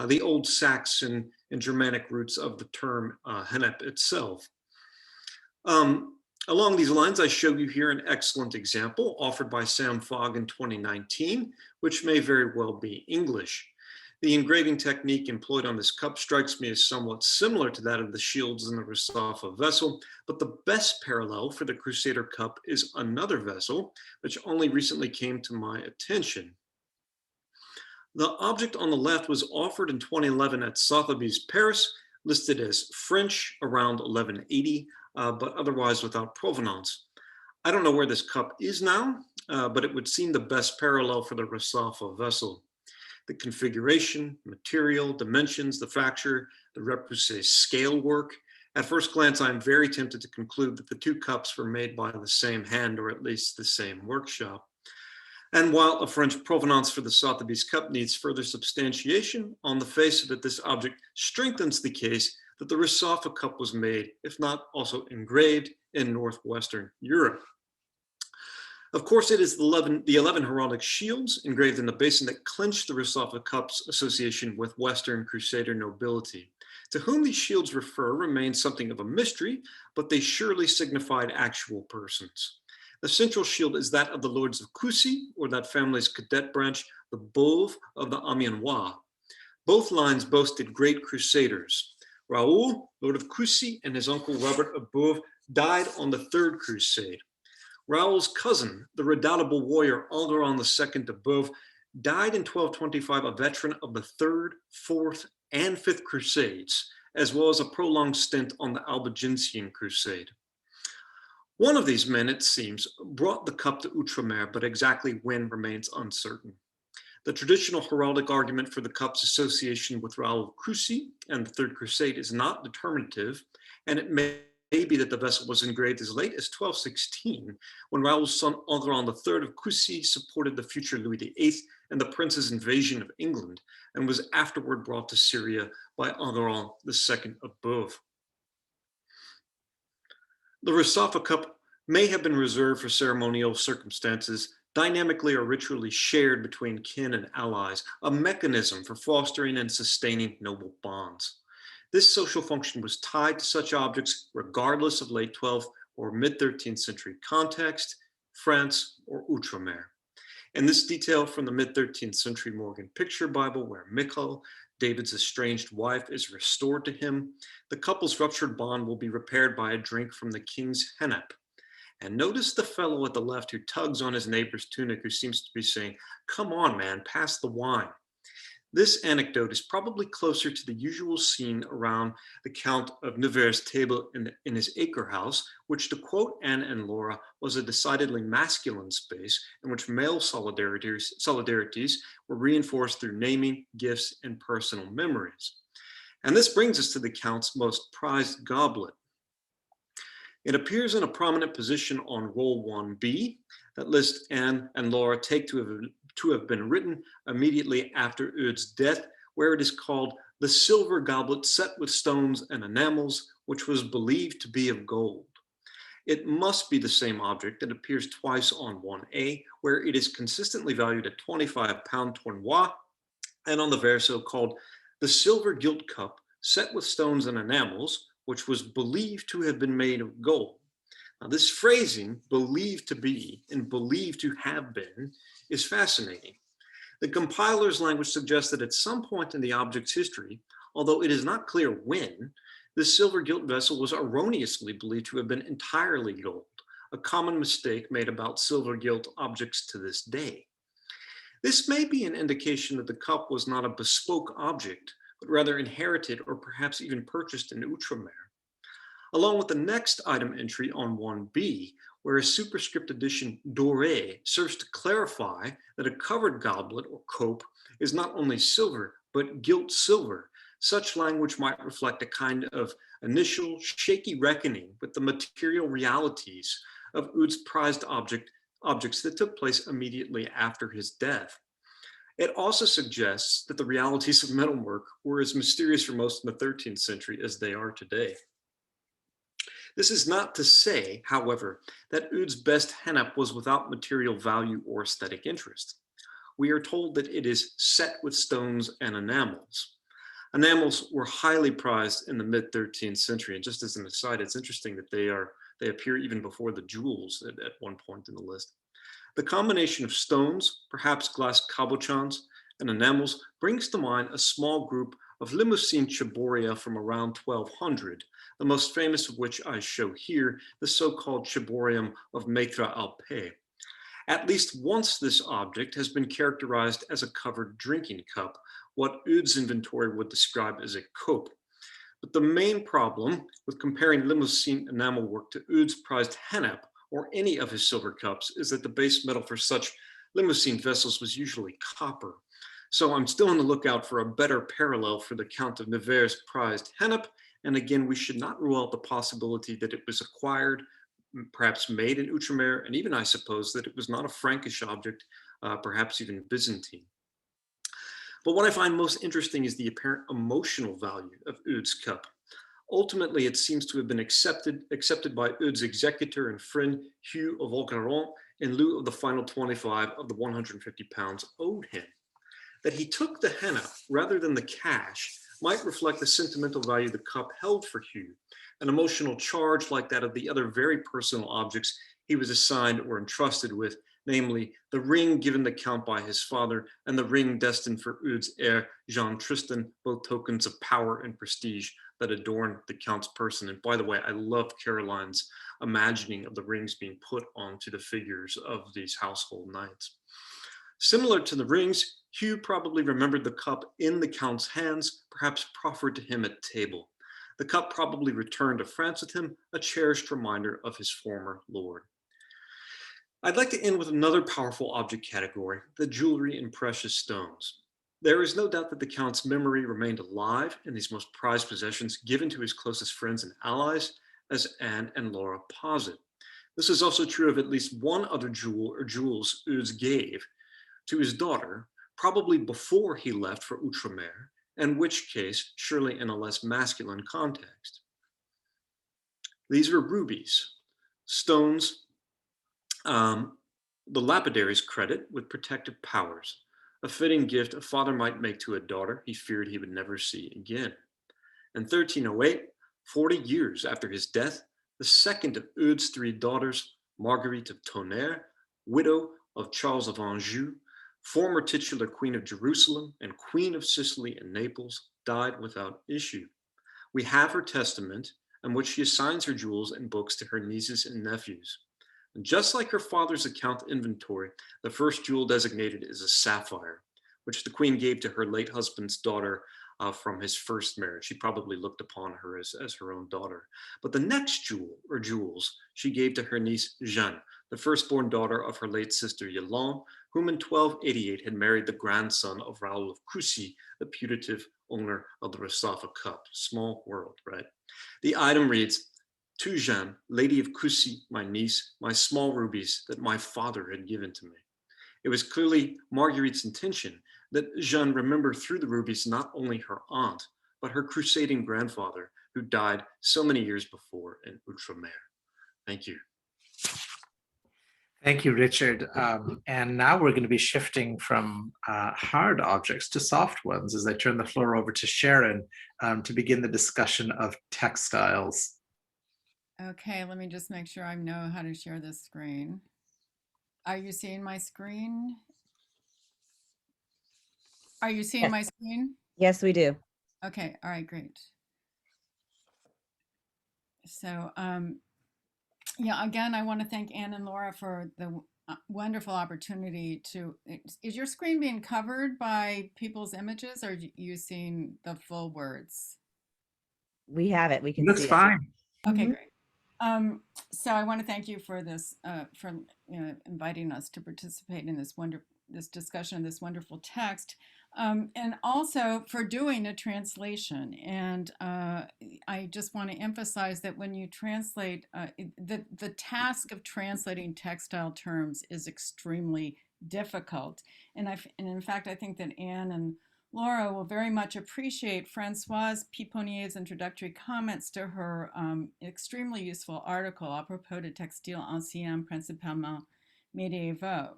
the Old Saxon and Germanic roots of the term hennep itself. Along these lines, I show you here an excellent example offered by Sam Fogg in 2019, which may very well be English. The engraving technique employed on this cup strikes me as somewhat similar to that of the shields in the Rasafa vessel, but the best parallel for the Crusader cup is another vessel, which only recently came to my attention. The object on the left was offered in 2011 at Sotheby's Paris, listed as French around 1180, but otherwise without provenance. I don't know where this cup is now, but it would seem the best parallel for the Rasafa vessel. The configuration, material, dimensions, the fracture, the repoussé scale work. At first glance, I'm very tempted to conclude that the two cups were made by the same hand, or at least the same workshop. And while a French provenance for the Sotheby's cup needs further substantiation, on the face of it, this object strengthens the case that the Rasafa cup was made, if not also engraved, in Northwestern Europe. Of course, it is the 11 heraldic shields engraved in the basin that clinch the Rasafa cup's association with Western Crusader nobility. To whom these shields refer remains something of a mystery, but they surely signified actual persons. The central shield is that of the lords of Coucy, or that family's cadet branch, the Beauvais of the Amiens. Both lines boasted great crusaders. Raoul, Lord of Coucy, and his uncle Robert of Beauvais died on the Third Crusade. Raoul's cousin, the redoubtable warrior Algaron II de Beauvais, died in 1225, a veteran of the Third, Fourth, and Fifth Crusades, as well as a prolonged stint on the Albigensian Crusade. One of these men, it seems, brought the cup to Outremer, but exactly when remains uncertain. The traditional heraldic argument for the cup's association with Raoul of Coucy and the Third Crusade is not determinative, and it may be that the vessel was engraved as late as 1216, when Raoul's son Algaron III of Coucy supported the future Louis VIII and the prince's invasion of England, and was afterward brought to Syria by Algaron II of Beauvais. The Rasafa cup may have been reserved for ceremonial circumstances, dynamically or ritually shared between kin and allies, a mechanism for fostering and sustaining noble bonds. This social function was tied to such objects regardless of late 12th or mid-13th century context, France, or Outremer. And this detail from the mid-13th century Morgan Picture Bible, where Michal, David's estranged wife, is restored to him, the couple's ruptured bond will be repaired by a drink from the king's hennep. And notice the fellow at the left who tugs on his neighbor's tunic, who seems to be saying, "Come on, man, pass the wine." This anecdote is probably closer to the usual scene around the Count of Nevers' table in his acre house, which, to quote Anne and Laura, was a decidedly masculine space in which male solidarities were reinforced through naming, gifts, and personal memories. And this brings us to the Count's most prized goblet. It appears in a prominent position on roll 1B. That list Anne and Laura take to have been written immediately after Eudes' death, where it is called the silver goblet set with stones and enamels, which was believed to be of gold. It must be the same object that appears twice on 1A, where it is consistently valued at 25 pounds tournois, and on the verso called the silver gilt cup set with stones and enamels, which was believed to have been made of gold. Now, this phrasing, believed to be and believed to have been, is fascinating. The compiler's language suggests that at some point in the object's history, although it is not clear when, this silver gilt vessel was erroneously believed to have been entirely gold, a common mistake made about silver gilt objects to this day. This may be an indication that the cup was not a bespoke object, but rather inherited or perhaps even purchased in Outremer. Along with the next item entry on 1B, where a superscript addition doré serves to clarify that a covered goblet or cope is not only silver, but gilt silver. Such language might reflect a kind of initial shaky reckoning with the material realities of Eudes' prized objects that took place immediately after his death. It also suggests that the realities of metalwork were as mysterious for most in the 13th century as they are today. This is not to say, however, that Eudes' best hennep was without material value or aesthetic interest. We are told that it is set with stones and enamels. Enamels were highly prized in the mid-13th century, and just as an aside, it's interesting that they appear even before the jewels at one point in the list. The combination of stones, perhaps glass cabochons, and enamels brings to mind a small group of Limousin ciboria from around 1200, the most famous of which I show here, the so-called ciborium of Maître Alpé. At least once this object has been characterized as a covered drinking cup, what Eudes' inventory would describe as a cope. But the main problem with comparing Limousin enamel work to Eudes' prized hennep or any of his silver cups is that the base metal for such Limousin vessels was usually copper. So I'm still on the lookout for a better parallel for the Count of Nevers' prized hennep. And again, we should not rule out the possibility that it was acquired, perhaps made in Outremer, and even I suppose that it was not a Frankish object, perhaps even Byzantine. But what I find most interesting is the apparent emotional value of Eudes' cup. Ultimately, it seems to have been accepted by Eudes' executor and friend Hugh of Olgaron in lieu of the final 25 of the 150 pounds owed him. That he took the henna rather than the cash might reflect the sentimental value the cup held for Hugh, an emotional charge like that of the other very personal objects he was assigned or entrusted with, namely the ring given the Count by his father and the ring destined for Eudes' heir, Jean Tristan, both tokens of power and prestige that adorn the Count's person. And by the way, I love Caroline's imagining of the rings being put onto the figures of these household knights. Similar to the rings, Hugh probably remembered the cup in the Count's hands, perhaps proffered to him at table. The cup probably returned to France with him, a cherished reminder of his former lord. I'd like to end with another powerful object category, the jewelry and precious stones. There is no doubt that the Count's memory remained alive in these most prized possessions given to his closest friends and allies, as Anne and Laura posit. This is also true of at least one other jewel or jewels Eudes gave to his daughter, probably before he left for Outremer, in which case, surely in a less masculine context. These were rubies, stones the lapidary's credit with protective powers, a fitting gift a father might make to a daughter he feared he would never see again. In 1308, 40 years after his death, the second of Eudes' three daughters, Marguerite of Tonnerre, widow of Charles of Anjou, former titular Queen of Jerusalem and Queen of Sicily and Naples, died without issue. We have her testament, in which she assigns her jewels and books to her nieces and nephews. And just like her father's account inventory, the first jewel designated is a sapphire, which the queen gave to her late husband's daughter from his first marriage. She probably looked upon her as her own daughter. But the next jewel or jewels she gave to her niece Jeanne, the firstborn daughter of her late sister Yolande, whom in 1288 had married the grandson of Raoul of Coucy, the putative owner of the Rassafa cup. Small world, right? The item reads, "To Jeanne, Lady of Coucy, my niece, my small rubies that my father had given to me." It was clearly Marguerite's intention that Jeanne remember through the rubies not only her aunt, but her crusading grandfather who died so many years before in Outremer. Thank you. Thank you, Richard. And now we're going to be shifting from hard objects to soft ones as I turn the floor over to Sharon to begin the discussion of textiles. Okay, let me just make sure I know how to share this screen. Are you seeing my screen? Are you seeing my screen? Yes, we do. Okay, all right, great. So, yeah, again, I want to thank Anne and Laura for the wonderful opportunity to, is your screen being covered by people's images or are you seeing the full words? We have it. We can That's see fine. it. Okay, great. So I want to thank you for this, for inviting us to participate in this discussion of this wonderful text, and also for doing a translation. And I just want to emphasize that when you translate, the task of translating textile terms is extremely difficult. And in fact, I think that Anne and Laura will very much appreciate Françoise Piponier's introductory comments to her extremely useful article, à propos de textiles anciens principalement médiévaux.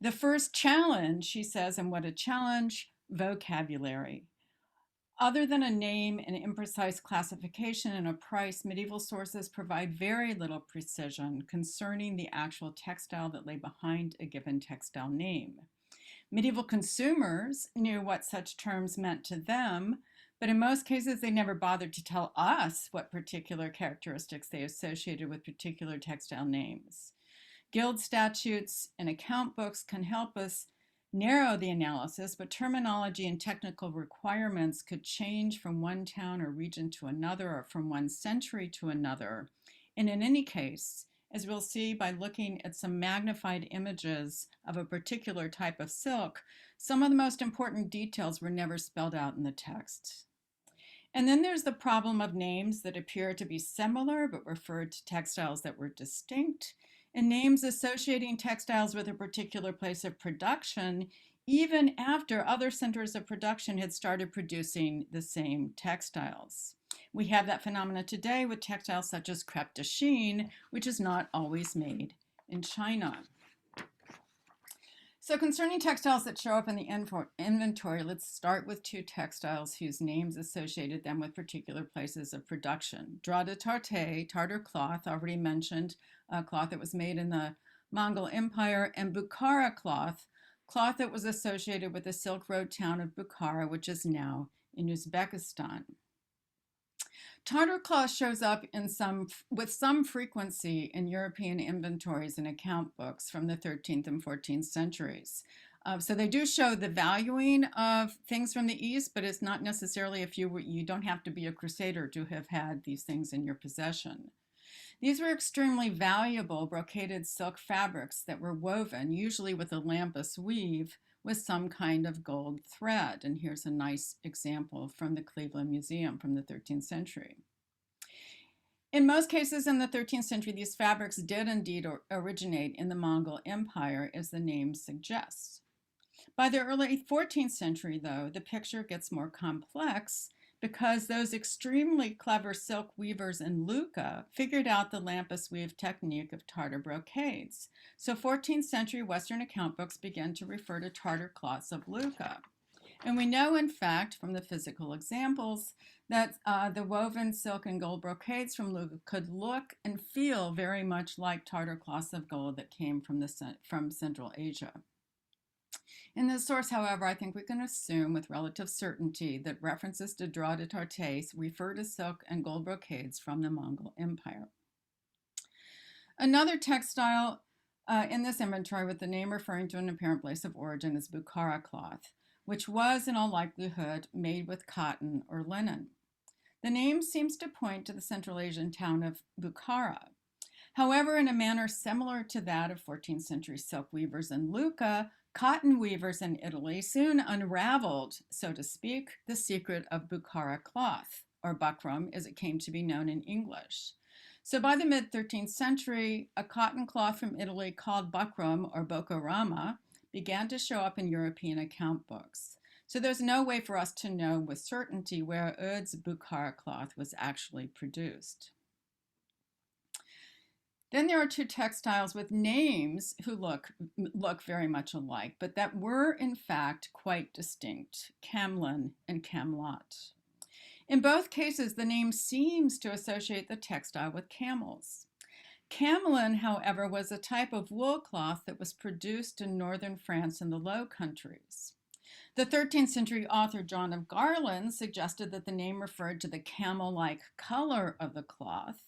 The first challenge, she says, and what a challenge, vocabulary. Other than a name and imprecise classification and a price, medieval sources provide very little precision concerning the actual textile that lay behind a given textile name. Medieval consumers knew what such terms meant to them, but in most cases they never bothered to tell us what particular characteristics they associated with particular textile names. Guild statutes and account books can help us narrow the analysis, but terminology and technical requirements could change from one town or region to another, or from one century to another. And in any case, as we'll see by looking at some magnified images of a particular type of silk, some of the most important details were never spelled out in the text. And then there's the problem of names that appear to be similar but referred to textiles that were distinct, and names associating textiles with a particular place of production, even after other centers of production had started producing the same textiles. We have that phenomena today with textiles such as crêpe de chine, which is not always made in China. So concerning textiles that show up in the inventory, let's start with two textiles whose names associated them with particular places of production. Drap de Tartare, Tartar cloth, already mentioned, a cloth that was made in the Mongol Empire, and Bukhara cloth, cloth that was associated with the Silk Road town of Bukhara, which is now in Uzbekistan. Tartar cloth shows up with some frequency in European inventories and account books from the 13th and 14th centuries. So they do show the valuing of things from the East, but it's not necessarily you don't have to be a crusader to have had these things in your possession. These were extremely valuable brocaded silk fabrics that were woven, usually with a lampas weave, with some kind of gold thread. And here's a nice example from the Cleveland Museum from the 13th century. In most cases in the 13th century, these fabrics did indeed originate in the Mongol Empire, as the name suggests. By the early 14th century, though, the picture gets more complex because those extremely clever silk weavers in Lucca figured out the lampas weave technique of Tartar brocades. So 14th century Western account books began to refer to Tartar cloths of Lucca. And we know, in fact, from the physical examples, that the woven silk and gold brocades from Lucca could look and feel very much like Tartar cloths of gold that came from Central Asia. In this source, however, I think we can assume with relative certainty that references to Drap de Tartare refer to silk and gold brocades from the Mongol Empire. Another textile in this inventory with the name referring to an apparent place of origin is Bukhara cloth, which was in all likelihood made with cotton or linen. The name seems to point to the Central Asian town of Bukhara. However, in a manner similar to that of 14th century silk weavers in Lucca, cotton weavers in Italy soon unraveled, so to speak, the secret of Bukhara cloth, or buckram as it came to be known in English. So by the mid-13th century, a cotton cloth from Italy called buckram or bokorama began to show up in European account books. So there's no way for us to know with certainty where Oud's Bukhara cloth was actually produced. Then there are two textiles with names who look very much alike, but that were in fact quite distinct, Camlin and Camlot. In both cases, the name seems to associate the textile with camels. Camlin, however, was a type of wool cloth that was produced in northern France and the Low Countries. The 13th century author John of Garland suggested that the name referred to the camel-like color of the cloth,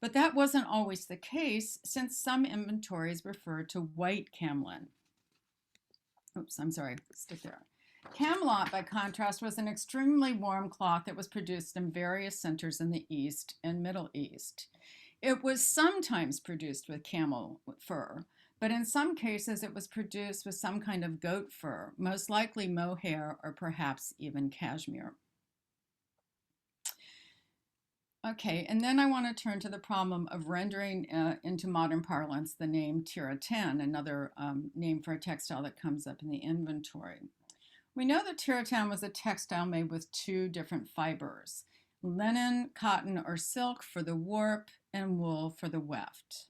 but that wasn't always the case, since some inventories refer to white camlin. Oops, I'm sorry, stick there. Camelot, by contrast, was an extremely warm cloth that was produced in various centers in the East and Middle East. It was sometimes produced with camel fur, but in some cases it was produced with some kind of goat fur, most likely mohair or perhaps even cashmere. Okay, and then I want to turn to the problem of rendering into modern parlance the name tiratan, another name for a textile that comes up in the inventory. We know that tiratan was a textile made with two different fibers, linen, cotton, or silk for the warp, and wool for the weft.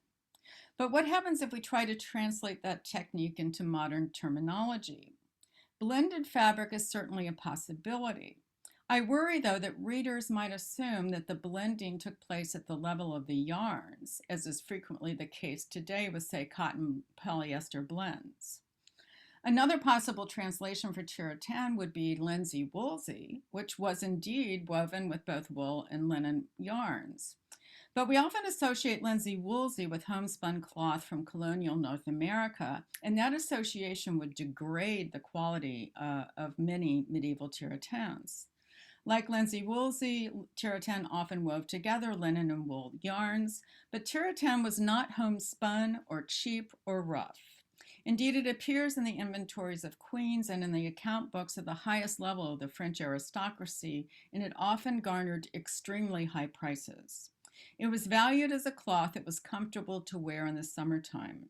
But what happens if we try to translate that technique into modern terminology? Blended fabric is certainly a possibility. I worry, though, that readers might assume that the blending took place at the level of the yarns, as is frequently the case today with, say, cotton polyester blends. Another possible translation for tiratan would be linsey woolsey, which was indeed woven with both wool and linen yarns. But we often associate linsey woolsey with homespun cloth from colonial North America, and that association would degrade the quality of many medieval tartans. Like linsey woolsey, tartan often wove together linen and wool yarns, but tartan was not homespun or cheap or rough. Indeed, it appears in the inventories of queens and in the account books of the highest level of the French aristocracy, and it often garnered extremely high prices. It was valued as a cloth that was comfortable to wear in the summertime.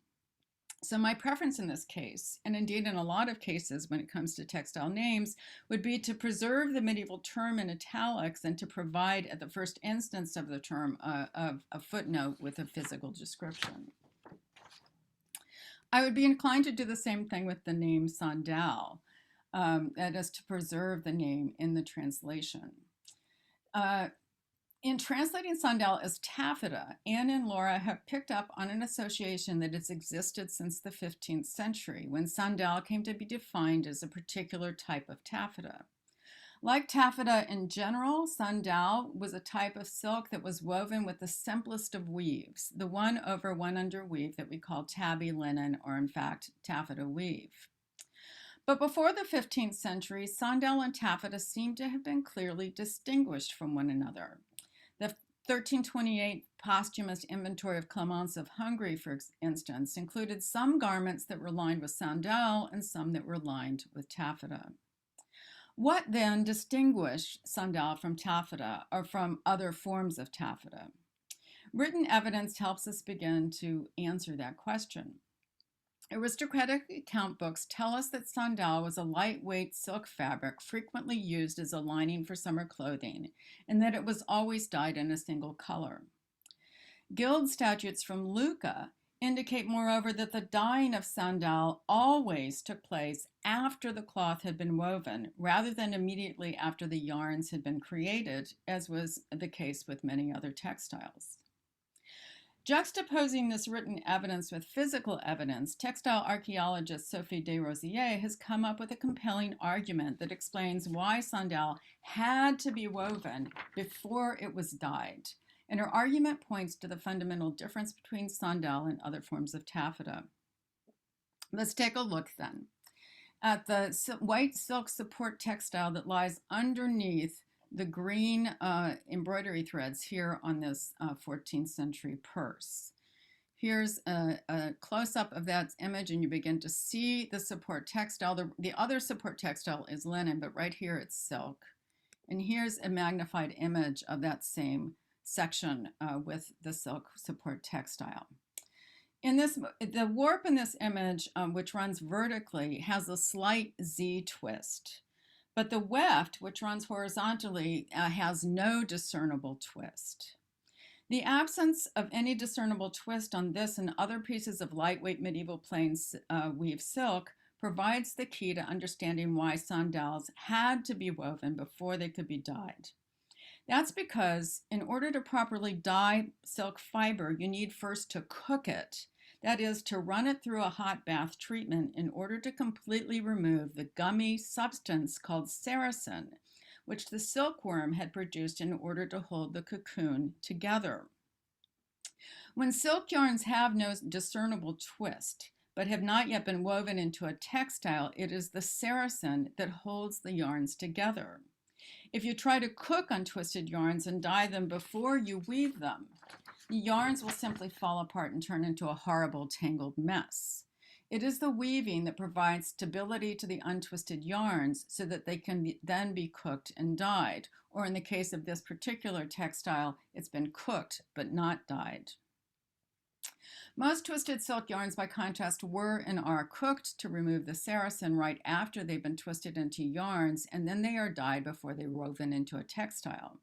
So my preference in this case, and indeed in a lot of cases when it comes to textile names, would be to preserve the medieval term in italics and to provide at the first instance of the term a footnote with a physical description. I would be inclined to do the same thing with the name sandal, that is to preserve the name in the translation. In translating sandal as taffeta, Anne and Laura have picked up on an association that has existed since the 15th century, when sandal came to be defined as a particular type of taffeta. Like taffeta in general, sandal was a type of silk that was woven with the simplest of weaves, the one over one under weave that we call tabby linen, or in fact, taffeta weave. But before the 15th century, sandal and taffeta seem to have been clearly distinguished from one another. The 1328 posthumous inventory of Clemence of Hungary, for instance, included some garments that were lined with sandal and some that were lined with taffeta. What then distinguished sandal from taffeta or from other forms of taffeta? Written evidence helps us begin to answer that question. Aristocratic account books tell us that sandal was a lightweight silk fabric frequently used as a lining for summer clothing, and that it was always dyed in a single color. Guild statutes from Lucca indicate, moreover, that the dyeing of sandal always took place after the cloth had been woven, rather than immediately after the yarns had been created, as was the case with many other textiles. Juxtaposing this written evidence with physical evidence, textile archaeologist Sophie Desrosiers has come up with a compelling argument that explains why sandal had to be woven before it was dyed. And her argument points to the fundamental difference between sandal and other forms of taffeta. Let's take a look then at the white silk support textile that lies underneath the green embroidery threads here on this 14th century purse. Here's a close-up of that image, and you begin to see the support textile. The other support textile is linen, but right here it's silk. And here's a magnified image of that same section with the silk support textile. The warp in this image, which runs vertically, has a slight Z twist. But the weft, which runs horizontally, has no discernible twist. The absence of any discernible twist on this and other pieces of lightweight medieval plain weave silk provides the key to understanding why sandals had to be woven before they could be dyed. That's because in order to properly dye silk fiber, you need first to cook it. That is, to run it through a hot bath treatment in order to completely remove the gummy substance called saracen, which the silkworm had produced in order to hold the cocoon together. When silk yarns have no discernible twist, but have not yet been woven into a textile, it is the saracen that holds the yarns together. If you try to cook untwisted yarns and dye them before you weave them, the yarns will simply fall apart and turn into a horrible tangled mess. It is the weaving that provides stability to the untwisted yarns so that they can then be cooked and dyed, or in the case of this particular textile, it's been cooked but not dyed. Most twisted silk yarns, by contrast, were and are cooked to remove the saracen right after they've been twisted into yarns, and then they are dyed before they're woven into a textile.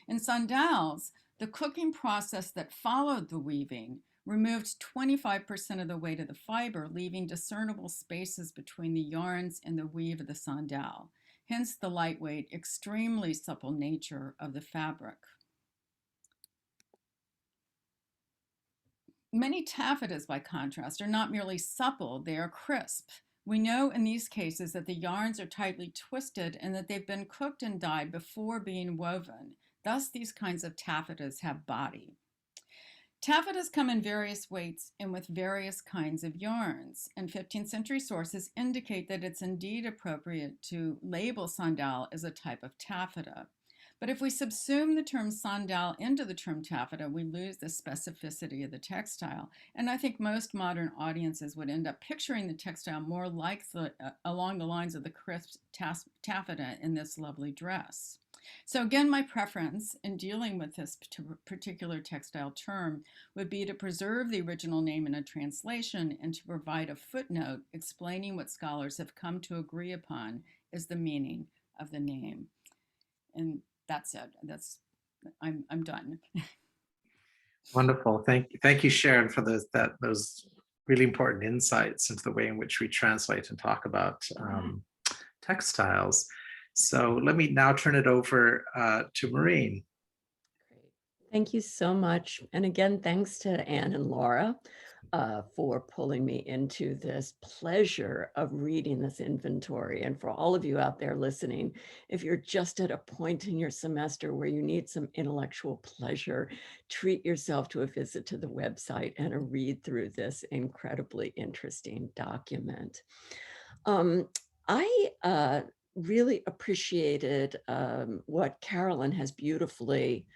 In sandals, the cooking process that followed the weaving removed 25% of the weight of the fiber, leaving discernible spaces between the yarns and the weave of the sandal, hence the lightweight, extremely supple nature of the fabric. Many taffetas, by contrast, are not merely supple, they are crisp. We know in these cases that the yarns are tightly twisted and that they've been cooked and dyed before being woven. Thus, these kinds of taffetas have body. Taffetas come in various weights and with various kinds of yarns, and 15th century sources indicate that it's indeed appropriate to label sandal as a type of taffeta. But if we subsume the term sandal into the term taffeta, we lose the specificity of the textile. And I think most modern audiences would end up picturing the textile more like along the lines of the crisp taffeta in this lovely dress. So again, my preference in dealing with this particular textile term would be to preserve the original name in a translation and to provide a footnote explaining what scholars have come to agree upon is the meaning of the name. And that's it. I'm done. Wonderful. Thank you, Sharon, for those really important insights into the way in which we translate and talk about textiles. So let me now turn it over to Maureen. Great. Thank you so much. And again, thanks to Anne and Laura for pulling me into this pleasure of reading this inventory. And for all of you out there listening, if you're just at a point in your semester where you need some intellectual pleasure, treat yourself to a visit to the website and a read through this incredibly interesting document. I really appreciated what Carolyn has beautifully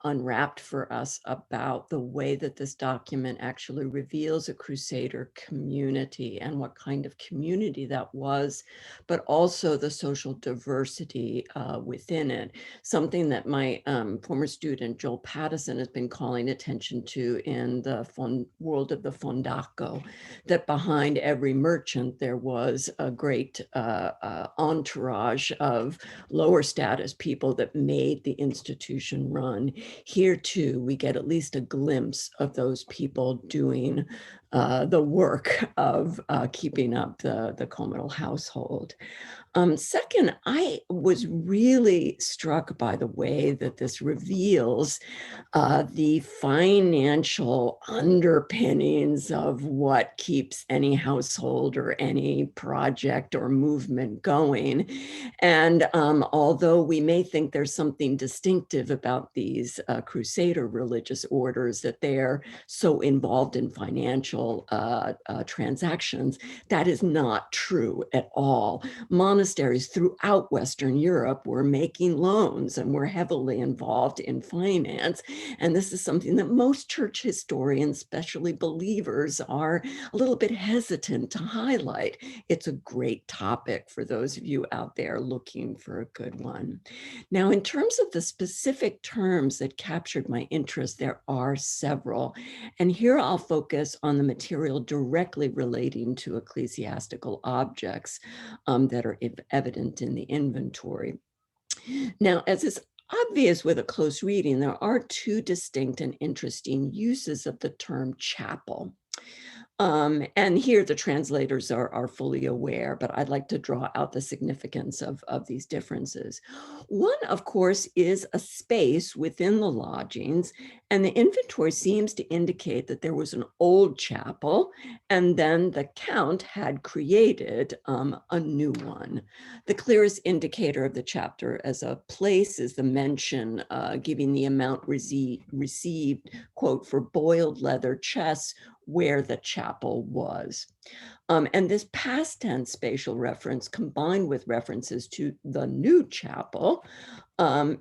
unwrapped for us about the way that this document actually reveals a Crusader community and what kind of community that was, but also the social diversity within it. Something that my former student, Joel Pattison, has been calling attention to in the world of the Fondaco, that behind every merchant, there was a great entourage of lower status people that made the institution run. Here too, we get at least a glimpse of those people doing the work of keeping up the communal household. Second, I was really struck by the way that this reveals the financial underpinnings of what keeps any household or any project or movement going. And although we may think there's something distinctive about these Crusader religious orders, that they're so involved in financial transactions, that is not true at all. Monasteries throughout Western Europe were making loans and were heavily involved in finance. And this is something that most church historians, especially believers, are a little bit hesitant to highlight. It's a great topic for those of you out there looking for a good one. Now, in terms of the specific terms that captured my interest, there are several. And here I'll focus on the material directly relating to ecclesiastical objects that are evident in the inventory. Now, as is obvious with a close reading, there are two distinct and interesting uses of the term chapel. And here the translators are fully aware, but I'd like to draw out the significance of these differences. One, of course, is a space within the lodgings, and the inventory seems to indicate that there was an old chapel, and then the Count had created a new one. The clearest indicator of the chapter as a place is the mention giving the amount received, quote, for boiled leather chests where the chapel was. And this past tense spatial reference combined with references to the new chapel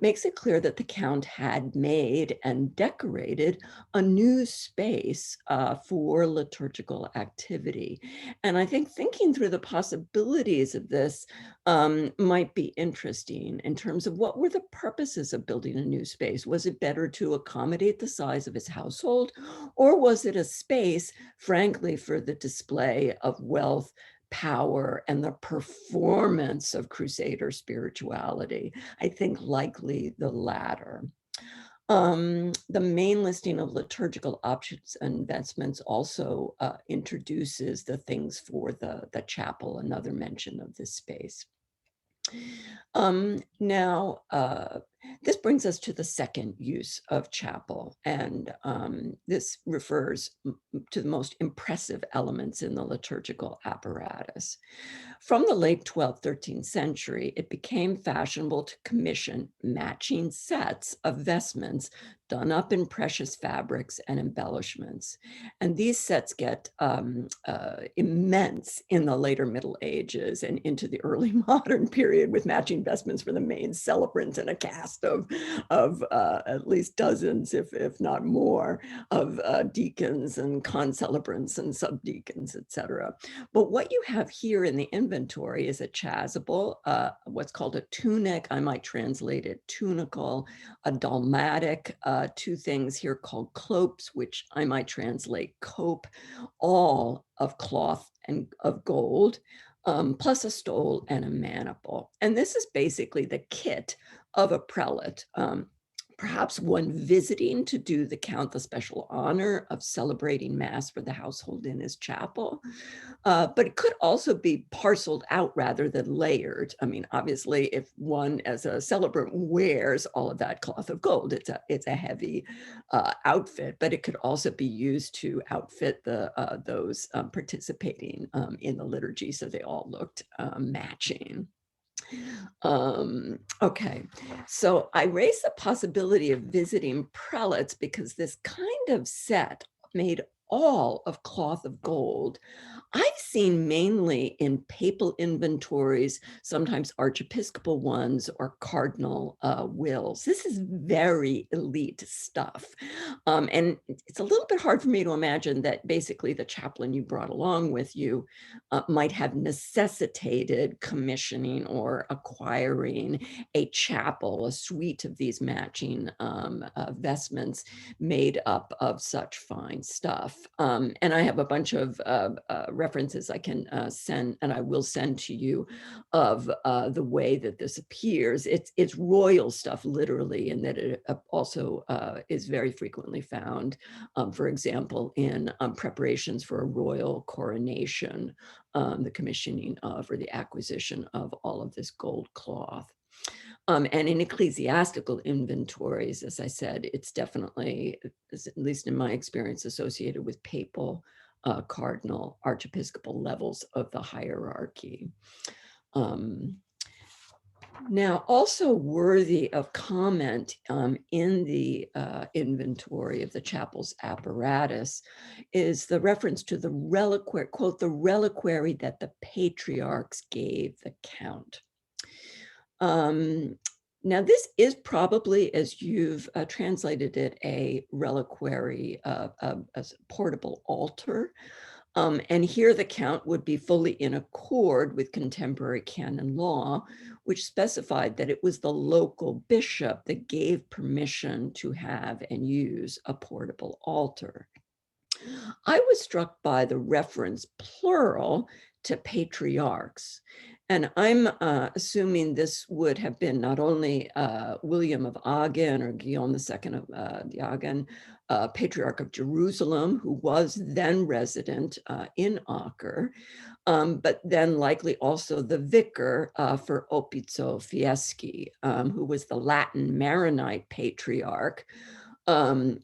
makes it clear that the Count had made and decorated a new space for liturgical activity. And I think thinking through the possibilities of this might be interesting in terms of what were the purposes of building a new space. Was it better to accommodate the size of his household, or was it a space, frankly, for the display of wealth, power, and the performance of Crusader spirituality? I think likely the latter. The main listing of liturgical options and investments also introduces the things for the chapel, another mention of this space. Now, This brings us to the second use of chapel, and this refers to the most impressive elements in the liturgical apparatus. From the late 12th, 13th century, it became fashionable to commission matching sets of vestments done up in precious fabrics and embellishments. And these sets get immense in the later Middle Ages and into the early modern period, with matching vestments for the main celebrant and a cast of at least dozens, if not more, of deacons and concelebrants and subdeacons, etc. But what you have here in the inventory is a chasuble, what's called a tunic. I might translate it tunicle, a dalmatic, two things here called clopes, which I might translate cope, all of cloth and of gold, plus a stole and a maniple. And this is basically the kit of a prelate. Perhaps one visiting to do the count the special honor of celebrating Mass for the household in his chapel. But it could also be parceled out rather than layered. I mean, obviously, if one as a celebrant wears all of that cloth of gold, it's a heavy outfit, but it could also be used to outfit those participating in the liturgy, so they all looked matching. Okay, so I raised the possibility of visiting prelates because this kind of set made all of cloth of gold I've seen mainly in papal inventories, sometimes archiepiscopal ones or cardinal wills. This is very elite stuff. And it's a little bit hard for me to imagine that basically the chaplain you brought along with you might have necessitated commissioning or acquiring a chapel, a suite of these matching vestments made up of such fine stuff. And I have a bunch of references I can send, and I will send to you, of the way that this appears. It's royal stuff, literally, and that it also is very frequently found, for example, in preparations for a royal coronation, the commissioning of or the acquisition of all of this gold cloth. And in ecclesiastical inventories, as I said, it's definitely, at least in my experience, associated with papal, cardinal, archiepiscopal levels of the hierarchy. Now, also worthy of comment in the inventory of the chapel's apparatus is the reference to the reliquary, quote, the reliquary that the patriarchs gave the count. Now, this is probably, as you've translated it, a reliquary, a portable altar. And here the count would be fully in accord with contemporary canon law, which specified that it was the local bishop that gave permission to have and use a portable altar. I was struck by the reference, plural, to patriarchs. And I'm assuming this would have been not only William of Aachen or Guillaume II of Aachen, Patriarch of Jerusalem, who was then resident in Acre, but then likely also the vicar for Oppizo Fieschi, who was the Latin Maronite patriarch.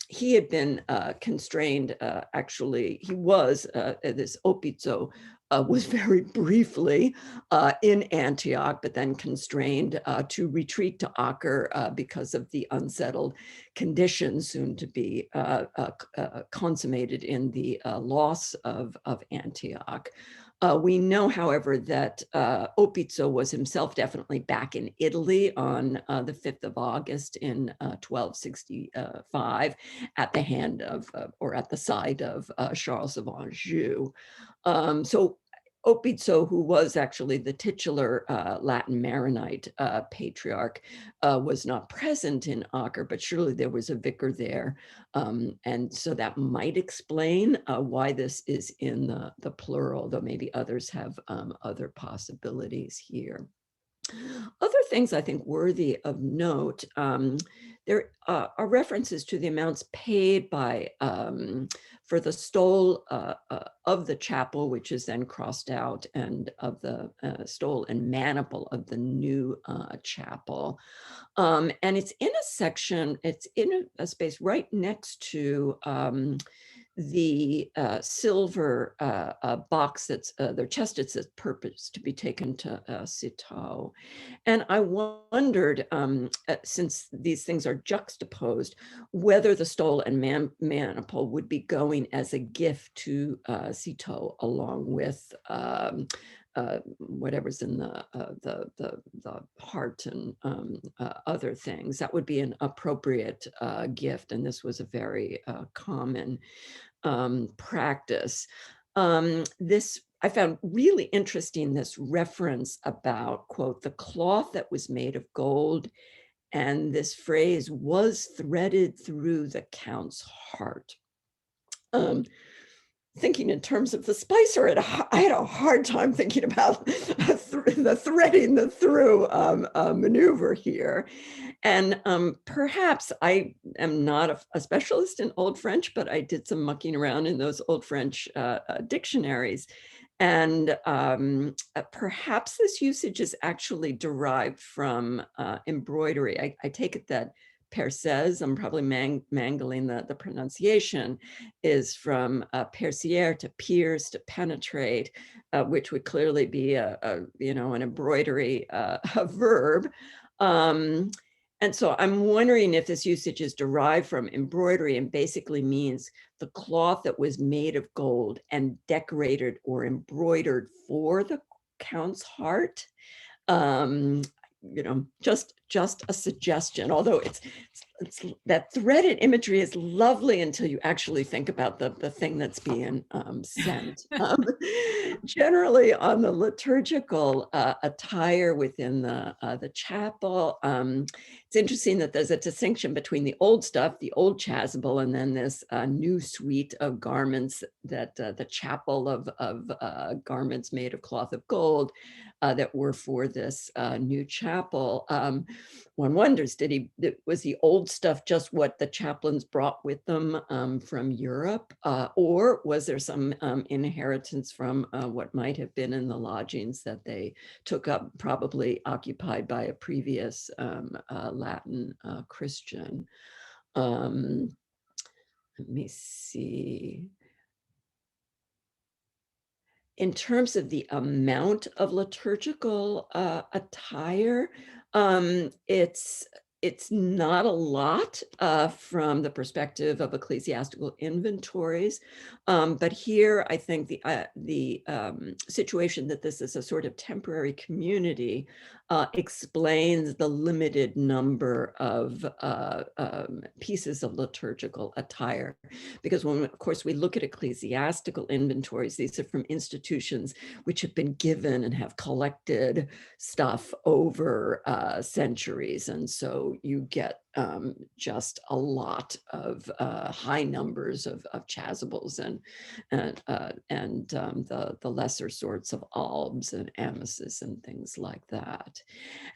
He had been constrained, actually, he was, this Oppizo was very briefly in Antioch, but then constrained to retreat to Acre because of the unsettled conditions soon to be consummated in the loss of Antioch. We know, however, that Oppizo was himself definitely back in Italy on the 5th of August in 1265 at the hand of, or at the side of Charles of Anjou. So Oppizo, who was actually the titular Latin Maronite patriarch, was not present in Acre, but surely there was a vicar there. And so that might explain why this is in the plural, though maybe others have other possibilities here. Other things I think worthy of note, there are references to the amounts paid by for the stole of the chapel, which is then crossed out, and of the stole and maniple of the new chapel. And it's in a section, it's in a space right next to the silver box that's their chest, it's a purpose to be taken to Citeaux. And I wondered, since these things are juxtaposed, whether the stole and maniple would be going as a gift to Citeaux along with whatever's in the heart and other things. That would be an appropriate gift, and this was a very common practice. This I found really interesting, this reference about, quote, the cloth that was made of gold, and this phrase was threaded through the Count's heart. Thinking in terms of the Spicer, I had a hard time thinking about the threading the through maneuver here. And perhaps I am not a specialist in Old French, but I did some mucking around in those Old French dictionaries. And perhaps this usage is actually derived from embroidery. I take it that percez, I'm probably mangling the pronunciation, is from percier, to pierce, to penetrate, which would clearly be an embroidery a verb. And so I'm wondering if this usage is derived from embroidery and basically means the cloth that was made of gold and decorated or embroidered for the Count's heart. Just a suggestion, although it's that threaded imagery is lovely until you actually think about the thing that's being sent. Generally on the liturgical attire within the chapel, it's interesting that there's a distinction between the old stuff, the old chasuble, and then this new suite of garments that the chapel of garments made of cloth of gold that were for this new chapel. One wonders, was the old stuff just what the chaplains brought with them from Europe, or was there some inheritance from what might have been in the lodgings that they took up, probably occupied by a previous Latin Christian? Let me see. In terms of the amount of liturgical attire, it's not a lot from the perspective of ecclesiastical inventories, but here I think the situation that this is a sort of temporary community explains the limited number of pieces of liturgical attire. Because when, of course, we look at ecclesiastical inventories, these are from institutions which have been given and have collected stuff over centuries. And so you get just a lot of high numbers of chasubles and the lesser sorts of albs and amices and things like that.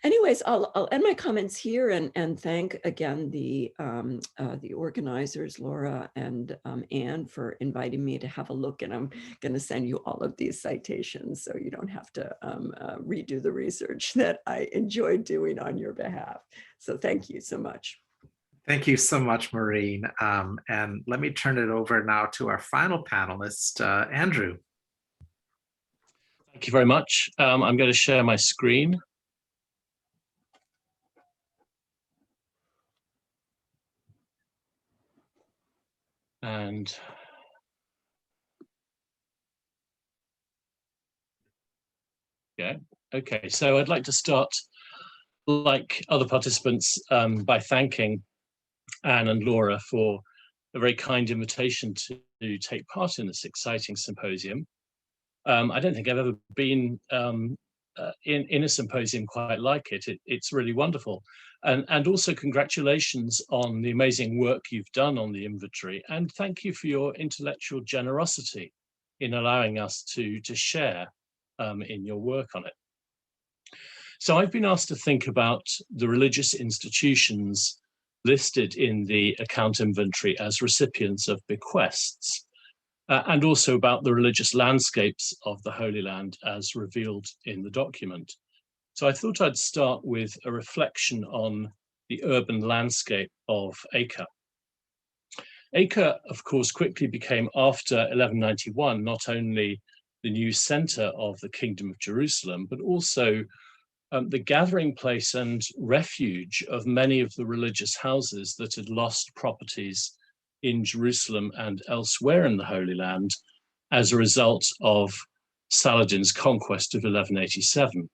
Anyways, I'll end my comments here and thank again the organizers, Laura and Anne, for inviting me to have a look. And I'm going to send you all of these citations so you don't have to redo the research that I enjoyed doing on your behalf. So thank you so much. Thank you so much, Maureen. And let me turn it over now to our final panelist, Andrew. Thank you very much. I'm going to share my screen. And yeah, okay. So I'd like to start, like other participants, by thanking Anne and Laura for a very kind invitation to take part in this exciting symposium. I don't think I've ever been in a symposium quite like it. It's really wonderful. And also congratulations on the amazing work you've done on the inventory. And thank you for your intellectual generosity in allowing us to share in your work on it. So I've been asked to think about the religious institutions listed in the account inventory as recipients of bequests, and also about the religious landscapes of the Holy Land as revealed in the document. So I thought I'd start with a reflection on the urban landscape of Acre. Acre, of course, quickly became, after 1191, not only the new center of the Kingdom of Jerusalem, but also the gathering place and refuge of many of the religious houses that had lost properties in Jerusalem and elsewhere in the Holy Land as a result of Saladin's conquest of 1187.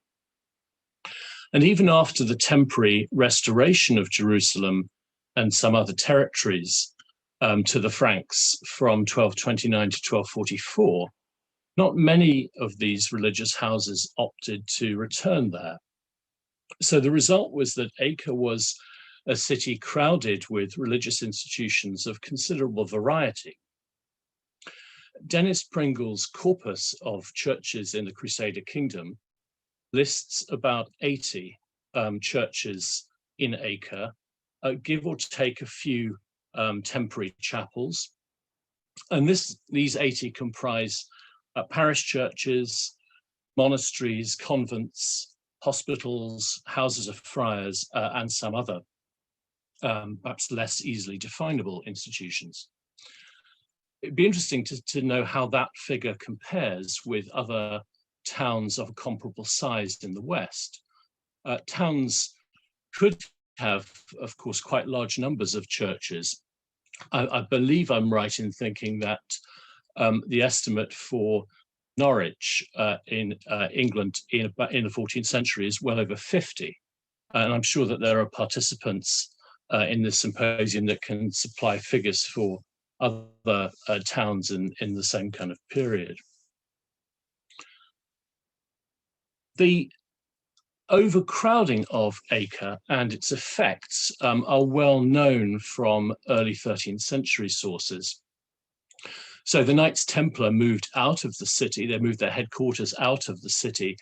And even after the temporary restoration of Jerusalem and some other territories to the Franks from 1229 to 1244, not many of these religious houses opted to return there. So the result was that Acre was a city crowded with religious institutions of considerable variety. Dennis Pringle's corpus of churches in the Crusader Kingdom lists about 80 churches in Acre, give or take a few temporary chapels. And these 80 comprise parish churches, monasteries, convents, hospitals, houses of friars, and some other perhaps less easily definable institutions. It'd be interesting to know how that figure compares with other towns of a comparable size in the West. Towns could have, of course, quite large numbers of churches. I believe I'm right in thinking that the estimate for Norwich in England in the 14th century is well over 50. And I'm sure that there are participants in this symposium that can supply figures for other towns in the same kind of period. The overcrowding of Acre and its effects are well known from early 13th century sources. So the Knights Templar moved out of the city, they moved their headquarters out of the city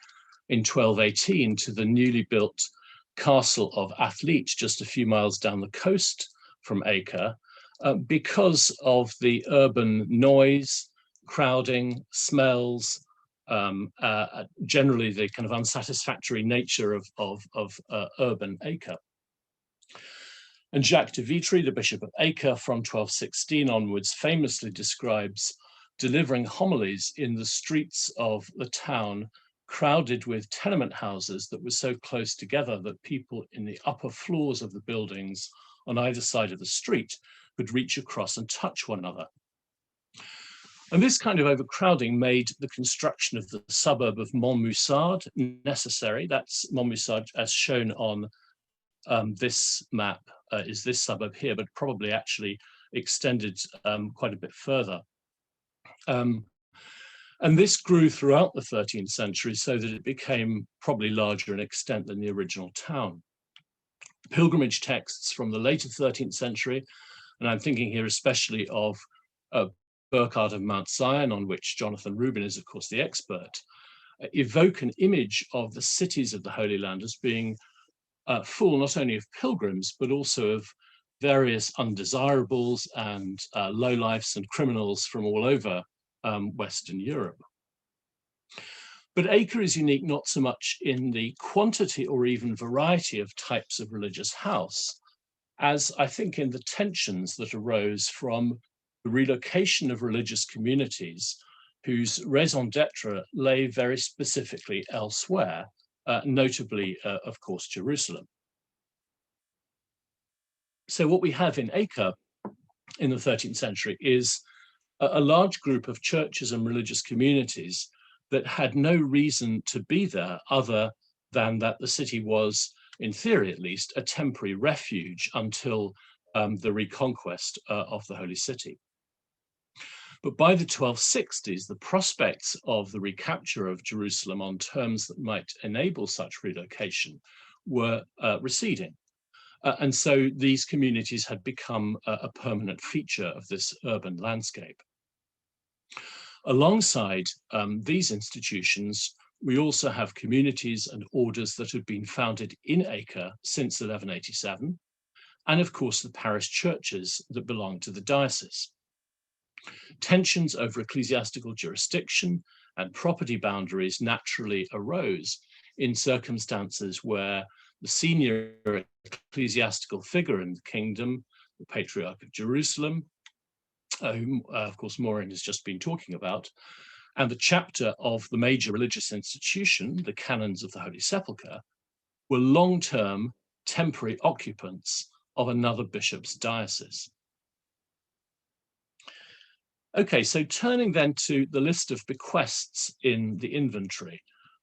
in 1218 to the newly built castle of Athleat, just a few miles down the coast from Acre, because of the urban noise, crowding, smells, generally the kind of unsatisfactory nature of urban Acre. And Jacques de Vitry, the Bishop of Acre from 1216 onwards, famously describes delivering homilies in the streets of the town crowded with tenement houses that were so close together that people in the upper floors of the buildings on either side of the street could reach across and touch one another. And this kind of overcrowding made the construction of the suburb of Montmoussard necessary. That's Montmoussard as shown on this map, is this suburb here, but probably actually extended quite a bit further. And this grew throughout the 13th century so that it became probably larger in extent than the original town. Pilgrimage texts from the later 13th century, and I'm thinking here especially of Burchard of Mount Zion, on which Jonathan Rubin is of course the expert, evoke an image of the cities of the Holy Land as being full not only of pilgrims, but also of various undesirables and lowlifes and criminals from all over Western Europe. But Acre is unique not so much in the quantity or even variety of types of religious house, as I think in the tensions that arose from the relocation of religious communities whose raison d'etre lay very specifically elsewhere, notably, of course, Jerusalem. So what we have in Acre in the 13th century is a large group of churches and religious communities that had no reason to be there other than that the city was, in theory at least, a temporary refuge until the reconquest of the Holy City. But by the 1260s, the prospects of the recapture of Jerusalem on terms that might enable such relocation were receding. And so these communities had become a permanent feature of this urban landscape. Alongside these institutions We also have communities and orders that had been founded in Acre since 1187, and of course the parish churches that belong to the diocese. Tensions over ecclesiastical jurisdiction and property boundaries naturally arose in circumstances where the senior ecclesiastical figure in the kingdom, the Patriarch of Jerusalem, whom of course Maureen has just been talking about, and the chapter of the major religious institution, the Canons of the Holy Sepulchre, were long-term temporary occupants of another bishop's diocese. Okay, so turning then to the list of bequests in the inventory,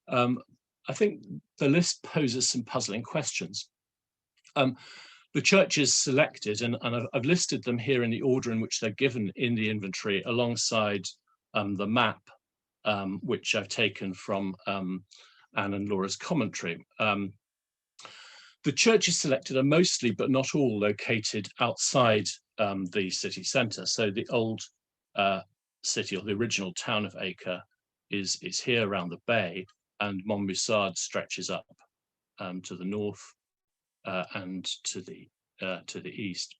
I think the list poses some puzzling questions. The churches selected, and I've listed them here in the order in which they're given in the inventory alongside the map, which I've taken from Anne and Laura's commentary. The churches selected are mostly, but not all, located outside the city centre. So the old city, or the original town of Acre, is here around the bay, and Montmoussard stretches up to the north and to the east.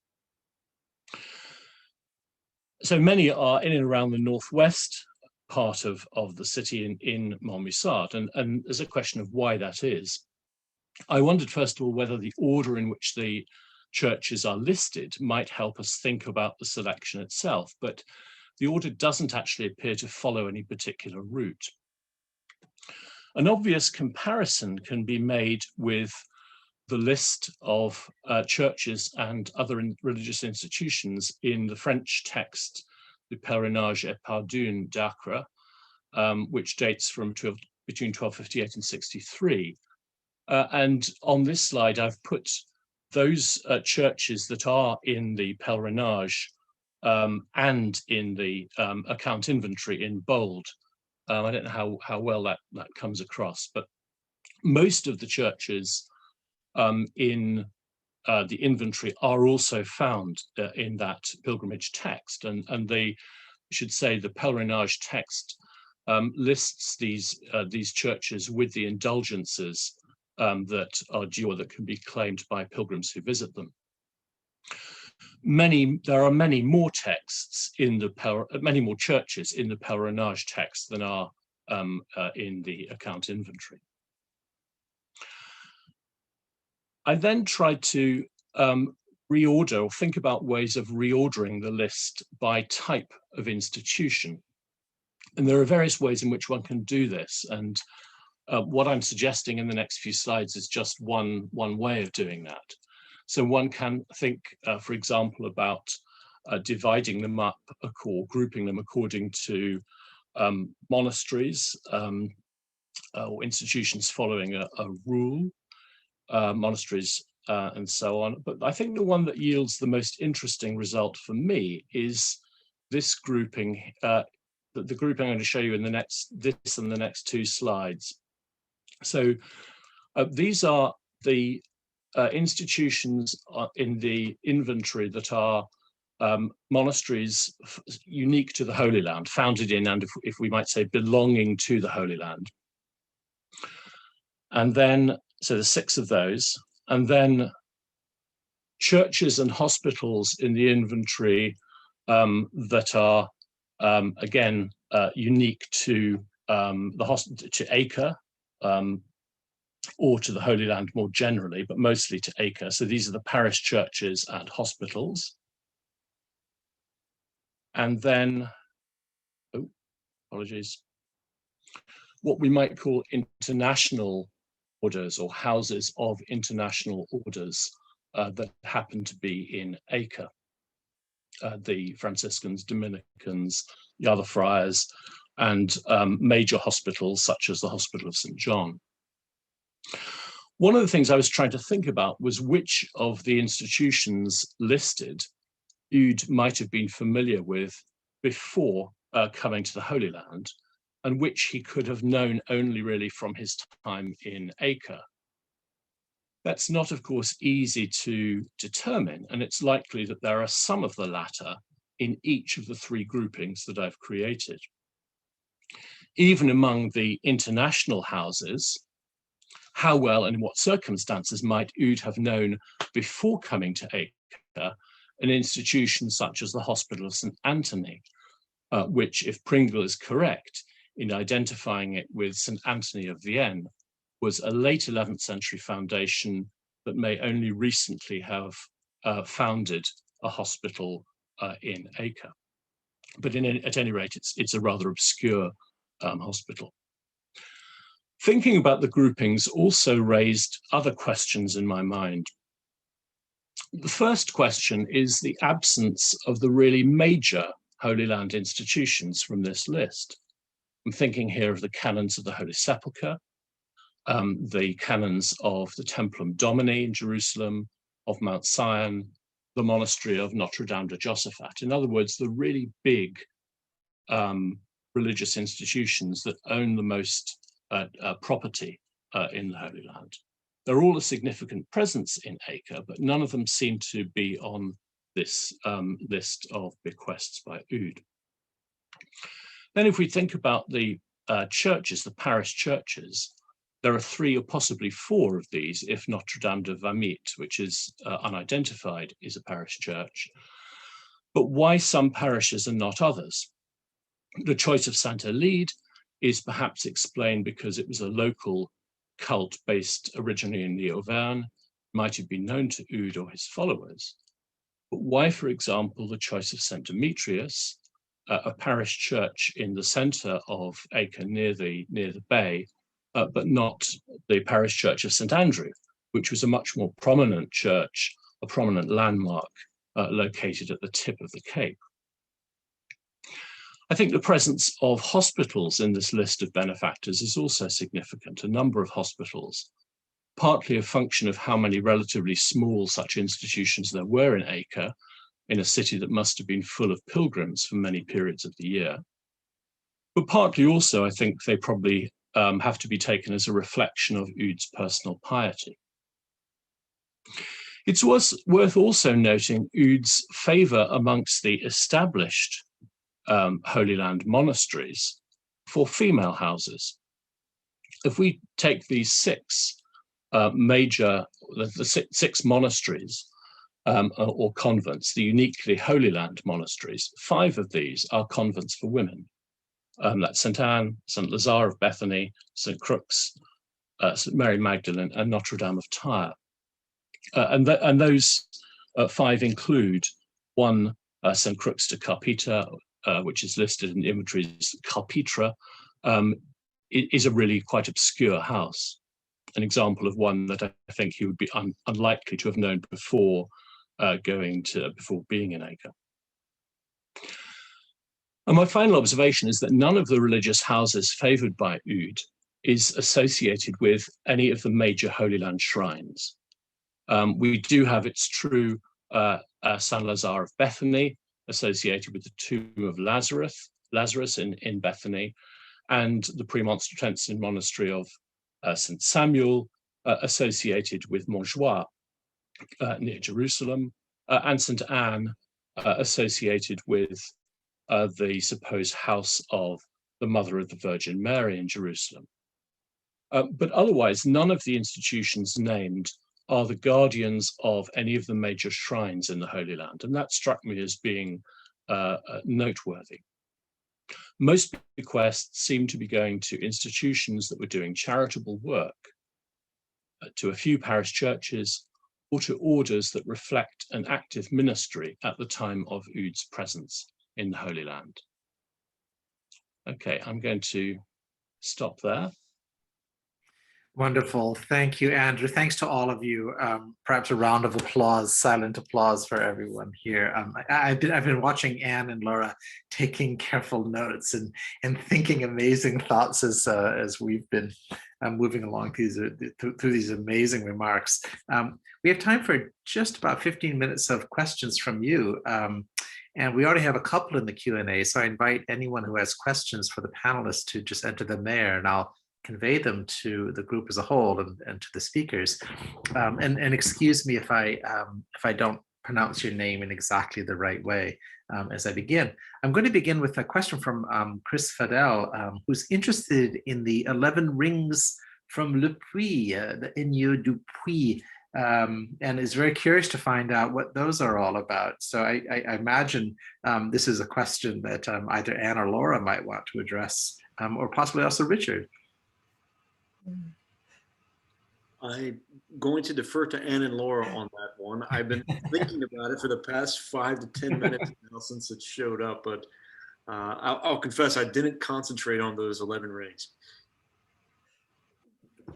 So many are in and around the northwest part of the city in Montmoussard, and there's a question of why that is. I wondered, first of all, whether the order in which the churches are listed might help us think about the selection itself, but the order doesn't actually appear to follow any particular route. An obvious comparison can be made with the list of churches and other religious institutions in the French text, the Pèlerinage et Pardon d'Acre, which dates from between 1258 and 63. And on this slide, I've put those churches that are in the Pèlerinage and in the account inventory in bold. I don't know how well that comes across, but most of the churches in the inventory are also found in that pilgrimage text, and they should say the Pèlerinage text lists these churches with the indulgences that are due or that can be claimed by pilgrims who visit them. There are many more texts in many more churches in the Pèlerinage text than are in the account inventory. I then tried to reorder or think about ways of reordering the list by type of institution. And there are various ways in which one can do this. And what I'm suggesting in the next few slides is just one way of doing that. So one can think, for example, about dividing them up or grouping them according to monasteries or institutions following a rule, monasteries and so on. But I think the one that yields the most interesting result for me is this grouping, the grouping I'm going to show you in this and the next two slides. So these are the institutions in the inventory that are monasteries unique to the Holy Land, founded in, and if we might say, belonging to the Holy Land. And then, so there's 6 of those, and then churches and hospitals in the inventory that are, again, unique to to Acre, or to the Holy Land more generally, but mostly to Acre. So these are the parish churches and hospitals. And then, oh, apologies, what we might call international orders or houses of international orders that happen to be in Acre. The Franciscans, Dominicans, the other friars, and major hospitals such as the Hospital of St. John. One of the things I was trying to think about was which of the institutions listed Eudes might have been familiar with before coming to the Holy Land, and which he could have known only really from his time in Acre. That's not, of course, easy to determine, and it's likely that there are some of the latter in each of the 3 groupings that I've created. even among the international houses, how well and in what circumstances might Oud have known before coming to Acre an institution such as the Hospital of St. Anthony, which, if Pringle is correct in identifying it with St. Anthony of Vienne, was a late 11th century foundation that may only recently have founded a hospital in Acre. But at any rate, it's a rather obscure hospital. Thinking about the groupings also raised other questions in my mind. The first question is the absence of the really major Holy Land institutions from this list. I'm thinking here of the canons of the Holy Sepulchre, the canons of the Templum Domini in Jerusalem, of Mount Sion, the monastery of Notre Dame de Josaphat. In other words, the really big religious institutions that own the most property in the Holy Land. They're all a significant presence in Acre, but none of them seem to be on this list of bequests by Oud. Then if we think about the churches, the parish churches, there are 3 or possibly 4 of these, if Notre Dame de Vamit, which is unidentified, is a parish church. But why some parishes and not others? The choice of Saint Elide is perhaps explained because it was a local cult based originally in the Auvergne, might have been known to Oud or his followers. But why, for example, the choice of St. Demetrius, a parish church in the center of Acre near the bay, but not the parish church of St. Andrew, which was a much more prominent church, a prominent landmark located at the tip of the Cape. I think the presence of hospitals in this list of benefactors is also significant, a number of hospitals, partly a function of how many relatively small such institutions there were in Acre, in a city that must have been full of pilgrims for many periods of the year. But partly also, I think they probably have to be taken as a reflection of Oud's personal piety. It's worth also noting Oud's favor amongst the established Holy Land monasteries for female houses. If we take these 6 the 6 monasteries or convents, the uniquely Holy Land monasteries, 5 of these are convents for women. That's St. Anne, St. Lazare of Bethany, St. Crux, St. Mary Magdalene, and Notre Dame of Tyre. And those 5 include one, St. Crux de Carpita, which is listed in the inventory as Carpitra, is a really quite obscure house, an example of one that I think he would be unlikely to have known before before being in Acre. And my final observation is that none of the religious houses favored by Oud is associated with any of the major Holy Land shrines. We do have, it's true, Saint Lazare of Bethany, associated with the tomb of Lazarus in Bethany, and the Premonstratensian monastery of St. Samuel, associated with Montjoie near Jerusalem, and St. Anne, associated with the supposed house of the Mother of the Virgin Mary in Jerusalem. But otherwise, none of the institutions named are the guardians of any of the major shrines in the Holy Land, and that struck me as being noteworthy. Most bequests seem to be going to institutions that were doing charitable work, to a few parish churches, or to orders that reflect an active ministry at the time of Oud's presence in the Holy Land. Okay, I'm going to stop there. Wonderful. Thank you, Andrew. Thanks to all of you. Perhaps a round of applause, silent applause for everyone here. I've been watching Anne and Laura taking careful notes and thinking amazing thoughts as we've been moving along through these amazing remarks. We have time for just about 15 minutes of questions from you. And we already have a couple in the Q&A, so I invite anyone who has questions for the panelists to just enter them there, and I'll convey them to the group as a whole and to the speakers. And excuse me if I don't pronounce your name in exactly the right way as I begin. I'm going to begin with a question from Chris Fadel, who's interested in the 11 rings from Le Puy, the Ennio du Puy, and is very curious to find out what those are all about. So I imagine this is a question that either Anne or Laura might want to address, or possibly also Richard. I'm going to defer to Anne and Laura on that one. I've been thinking about it for the past 5 to 10 minutes now since it showed up, but I'll confess I didn't concentrate on those 11 rings.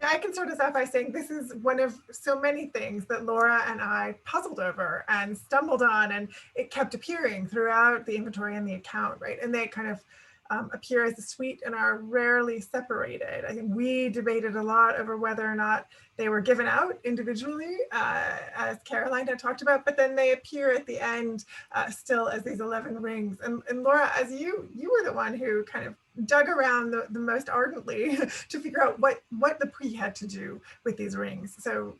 Yeah, I can start us off by saying this is one of so many things that Laura and I puzzled over and stumbled on, and it kept appearing throughout the inventory and the account, right? And they kind of appear as a suite and are rarely separated. I think we debated a lot over whether or not they were given out individually, as Caroline had talked about, but then they appear at the end still as these 11 rings. And Laura, as you were the one who kind of dug around the most ardently to figure out what the Puy had to do with these rings. So,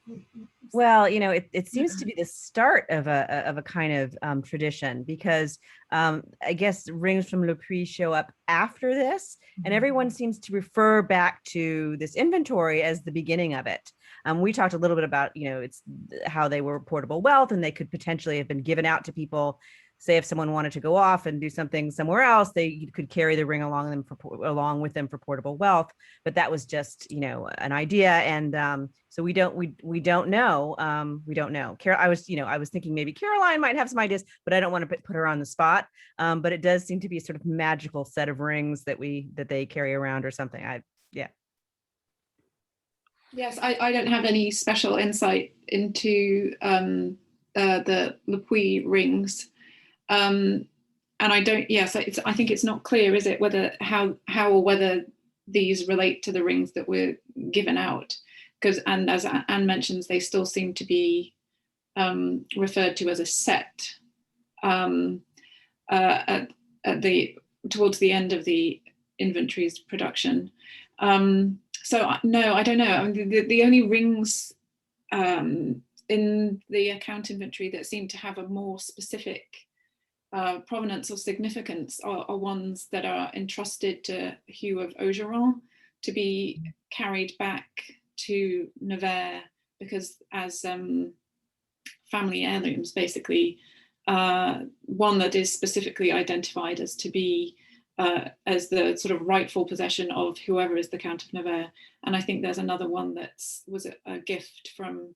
well, you know, it seems to be the start of a kind of tradition, because I guess rings from Le Puy show up after this, and everyone seems to refer back to this inventory as the beginning of it. We talked a little bit about, you know, it's how they were portable wealth, and they could potentially have been given out to people. Say if someone wanted to go off and do something somewhere else, they could carry the ring along with them for portable wealth. But that was just, you know, an idea, and so we don't know. We don't know. I was thinking maybe Caroline might have some ideas, but I don't want to put her on the spot. But it does seem to be a sort of magical set of rings that they carry around or something. Yeah. Yes, I don't have any special insight into the Le Puy rings. And I don't, yes, I think it's not clear, is it, how or whether these relate to the rings that were given out? And as Anne mentions, they still seem to be referred to as a set towards the end of the inventory's production. So no, I don't know. I mean, the only rings in the account inventory that seem to have a more specific provenance or significance are ones that are entrusted to Hugh of Ogeron to be carried back to Nevers, because as family heirlooms, basically, one that is specifically identified as to be as the sort of rightful possession of whoever is the Count of Nevers. And I think there's another one that was a gift from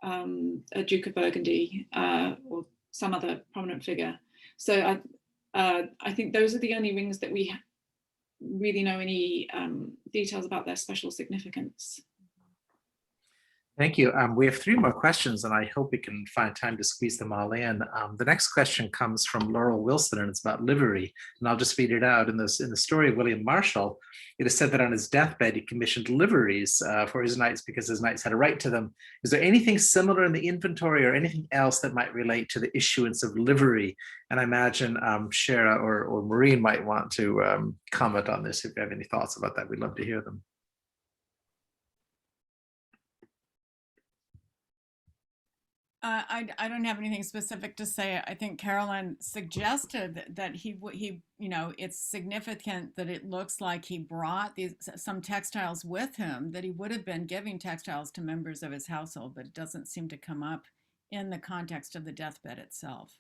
a Duke of Burgundy or some other prominent figure. So I think those are the only rings that we really know any details about their special significance. Thank you. We have 3 more questions, and I hope we can find time to squeeze them all in. The next question comes from Laurel Wilson, and it's about livery. And I'll just read it out. In the story of William Marshall, it is said that on his deathbed, he commissioned liveries for his knights because his knights had a right to them. Is there anything similar in the inventory or anything else that might relate to the issuance of livery? And I imagine Shara or Maureen might want to comment on this. If you have any thoughts about that, we'd love to hear them. I don't have anything specific to say. I think Caroline suggested that he you know, it's significant that it looks like he brought some textiles with him, that he would have been giving textiles to members of his household, but it doesn't seem to come up in the context of the deathbed itself.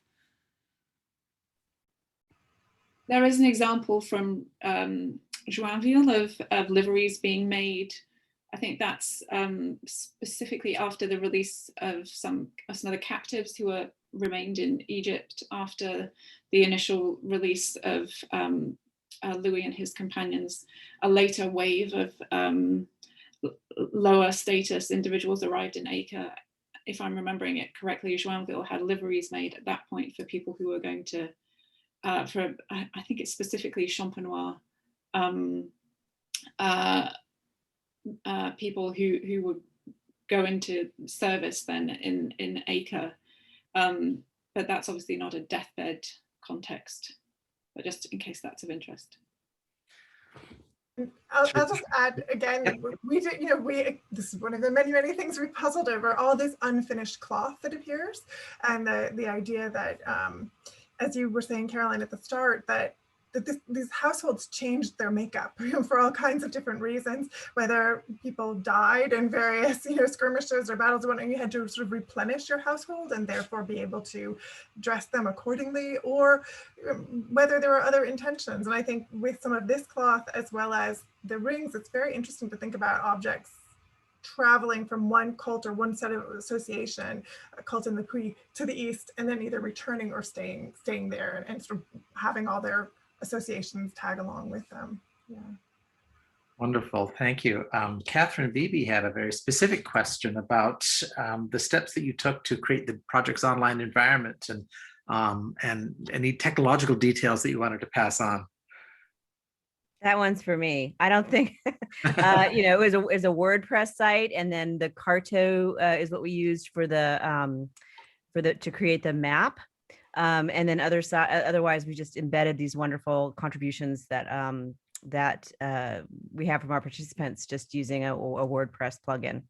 There is an example from Joinville of liveries being made. I think that's specifically after the release of some of the captives who were remained in Egypt after the initial release of Louis and his companions. A later wave of lower status individuals arrived in Acre. If I'm remembering it correctly, Joinville had liveries made at that point for people who were going to, I think it's specifically Champenois, people who would go into service then in Acre. But that's obviously not a deathbed context, but just in case that's of interest. I'll just add again, we did, you know, this is one of the many things we puzzled over, all this unfinished cloth that appears, and the idea that, as you were saying, Caroline, at the start, that these households changed their makeup for all kinds of different reasons, whether people died in various, you know, skirmishes or battles, and you had to sort of replenish your household and therefore be able to dress them accordingly, or whether there were other intentions. And I think with some of this cloth, as well as the rings, it's very interesting to think about objects traveling from one cult or one set of association, a cult in the Puyi, to the east, and then either returning or staying there, and sort of having all their associations tag along with them. Yeah. Wonderful, thank you. Catherine Beebe had a very specific question about the steps that you took to create the project's online environment, and any technological details that you wanted to pass on. That one's for me. I don't think, you know, it was a WordPress site, and then the Carto is what we used for to create the map. And then otherwise, we just embedded these wonderful contributions that we have from our participants, just using a WordPress plugin.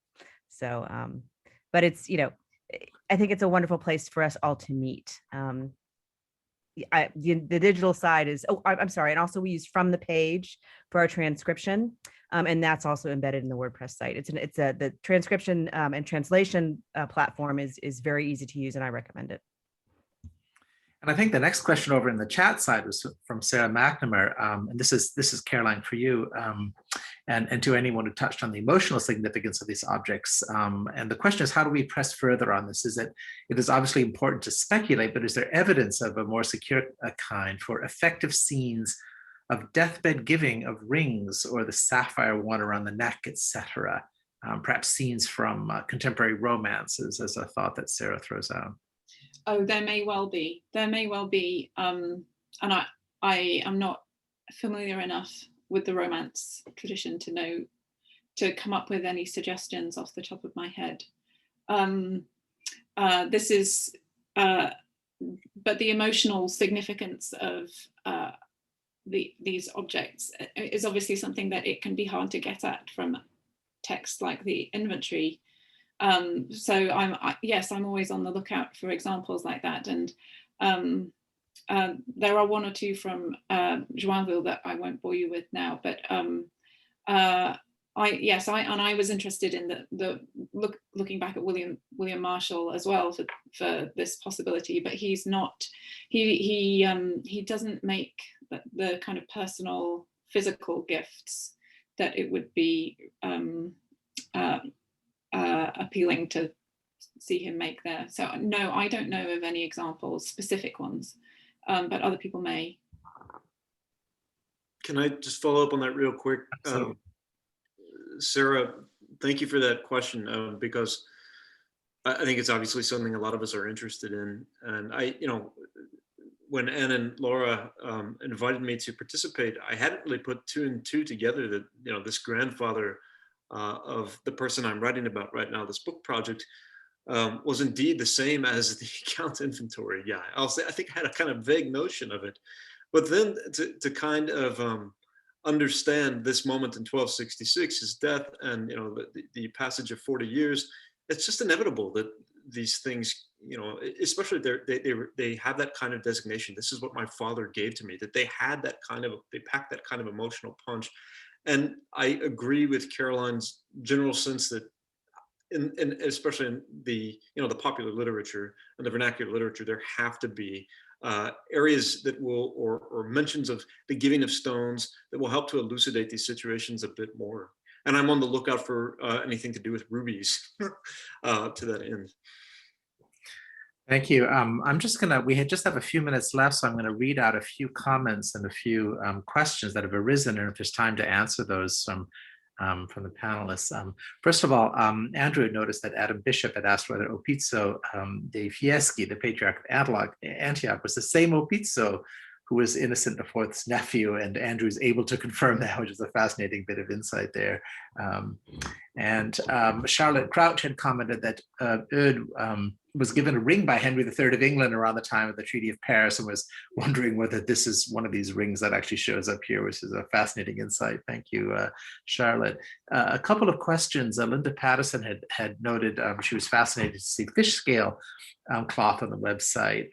So, but it's, you know, I think it's a wonderful place for us all to meet. The digital side is, I'm sorry, and also we use From the Page for our transcription, and that's also embedded in the WordPress site. The transcription and translation platform is very easy to use, and I recommend it. And I think the next question over in the chat side was from Sarah McNamara, and this is Caroline for you, and to anyone who touched on the emotional significance of these objects. And the question is, how do we press further on this? It is obviously important to speculate, but is there evidence of a more secure kind for effective scenes of deathbed giving of rings, or the sapphire one around the neck, etc.? Perhaps scenes from contemporary romances, as a thought that Sarah throws out. Oh, there may well be. There may well be. And I am not familiar enough with the romance tradition to come up with any suggestions off the top of my head. But the emotional significance of these objects is obviously something that it can be hard to get at from texts like the inventory. So I'm always on the lookout for examples like that, and there are one or two from Joinville that I won't bore you with now, but I was interested in looking back at William Marshall as well for this possibility, but he's not, he doesn't make the kind of personal physical gifts that it would be appealing to see him make there. So no, I don't know of any examples, specific ones, but other people may. Can I just follow up on that real quick? Sarah, thank you for that question, because I think it's obviously something a lot of us are interested in. And when Anne and Laura invited me to participate, I hadn't really put two and two together that, this grandfather of the person I'm writing about right now, this book project, was indeed the same as the account inventory. Yeah, I'll say I think I had a kind of vague notion of it, but then to kind of understand this moment in 1266, his death, and the passage of 40 years, it's just inevitable that these things, especially they have that kind of designation. This is what my father gave to me. That they had that they packed that kind of emotional punch. And I agree with Caroline's general sense that, especially in the the popular literature and the vernacular literature, there have to be areas that will, or mentions of the giving of stones that will help to elucidate these situations a bit more. And I'm on the lookout for anything to do with rubies to that end. Thank you. We just have a few minutes left, so I'm going to read out a few comments and a few questions that have arisen, and if there's time to answer those from the panelists. First of all, Andrew noticed that Adam Bishop had asked whether Opizzo de Fieschi, the patriarch of Antioch, was the same Opizzo who was Innocent IV's nephew, and Andrew's able to confirm that, which is a fascinating bit of insight there. And Charlotte Crouch had commented that Eudes was given a ring by Henry III of England around the time of the Treaty of Paris, and was wondering whether this is one of these rings that actually shows up here, which is a fascinating insight. Thank you, Charlotte. A couple of questions. Linda Patterson had noted she was fascinated to see fish scale cloth on the website.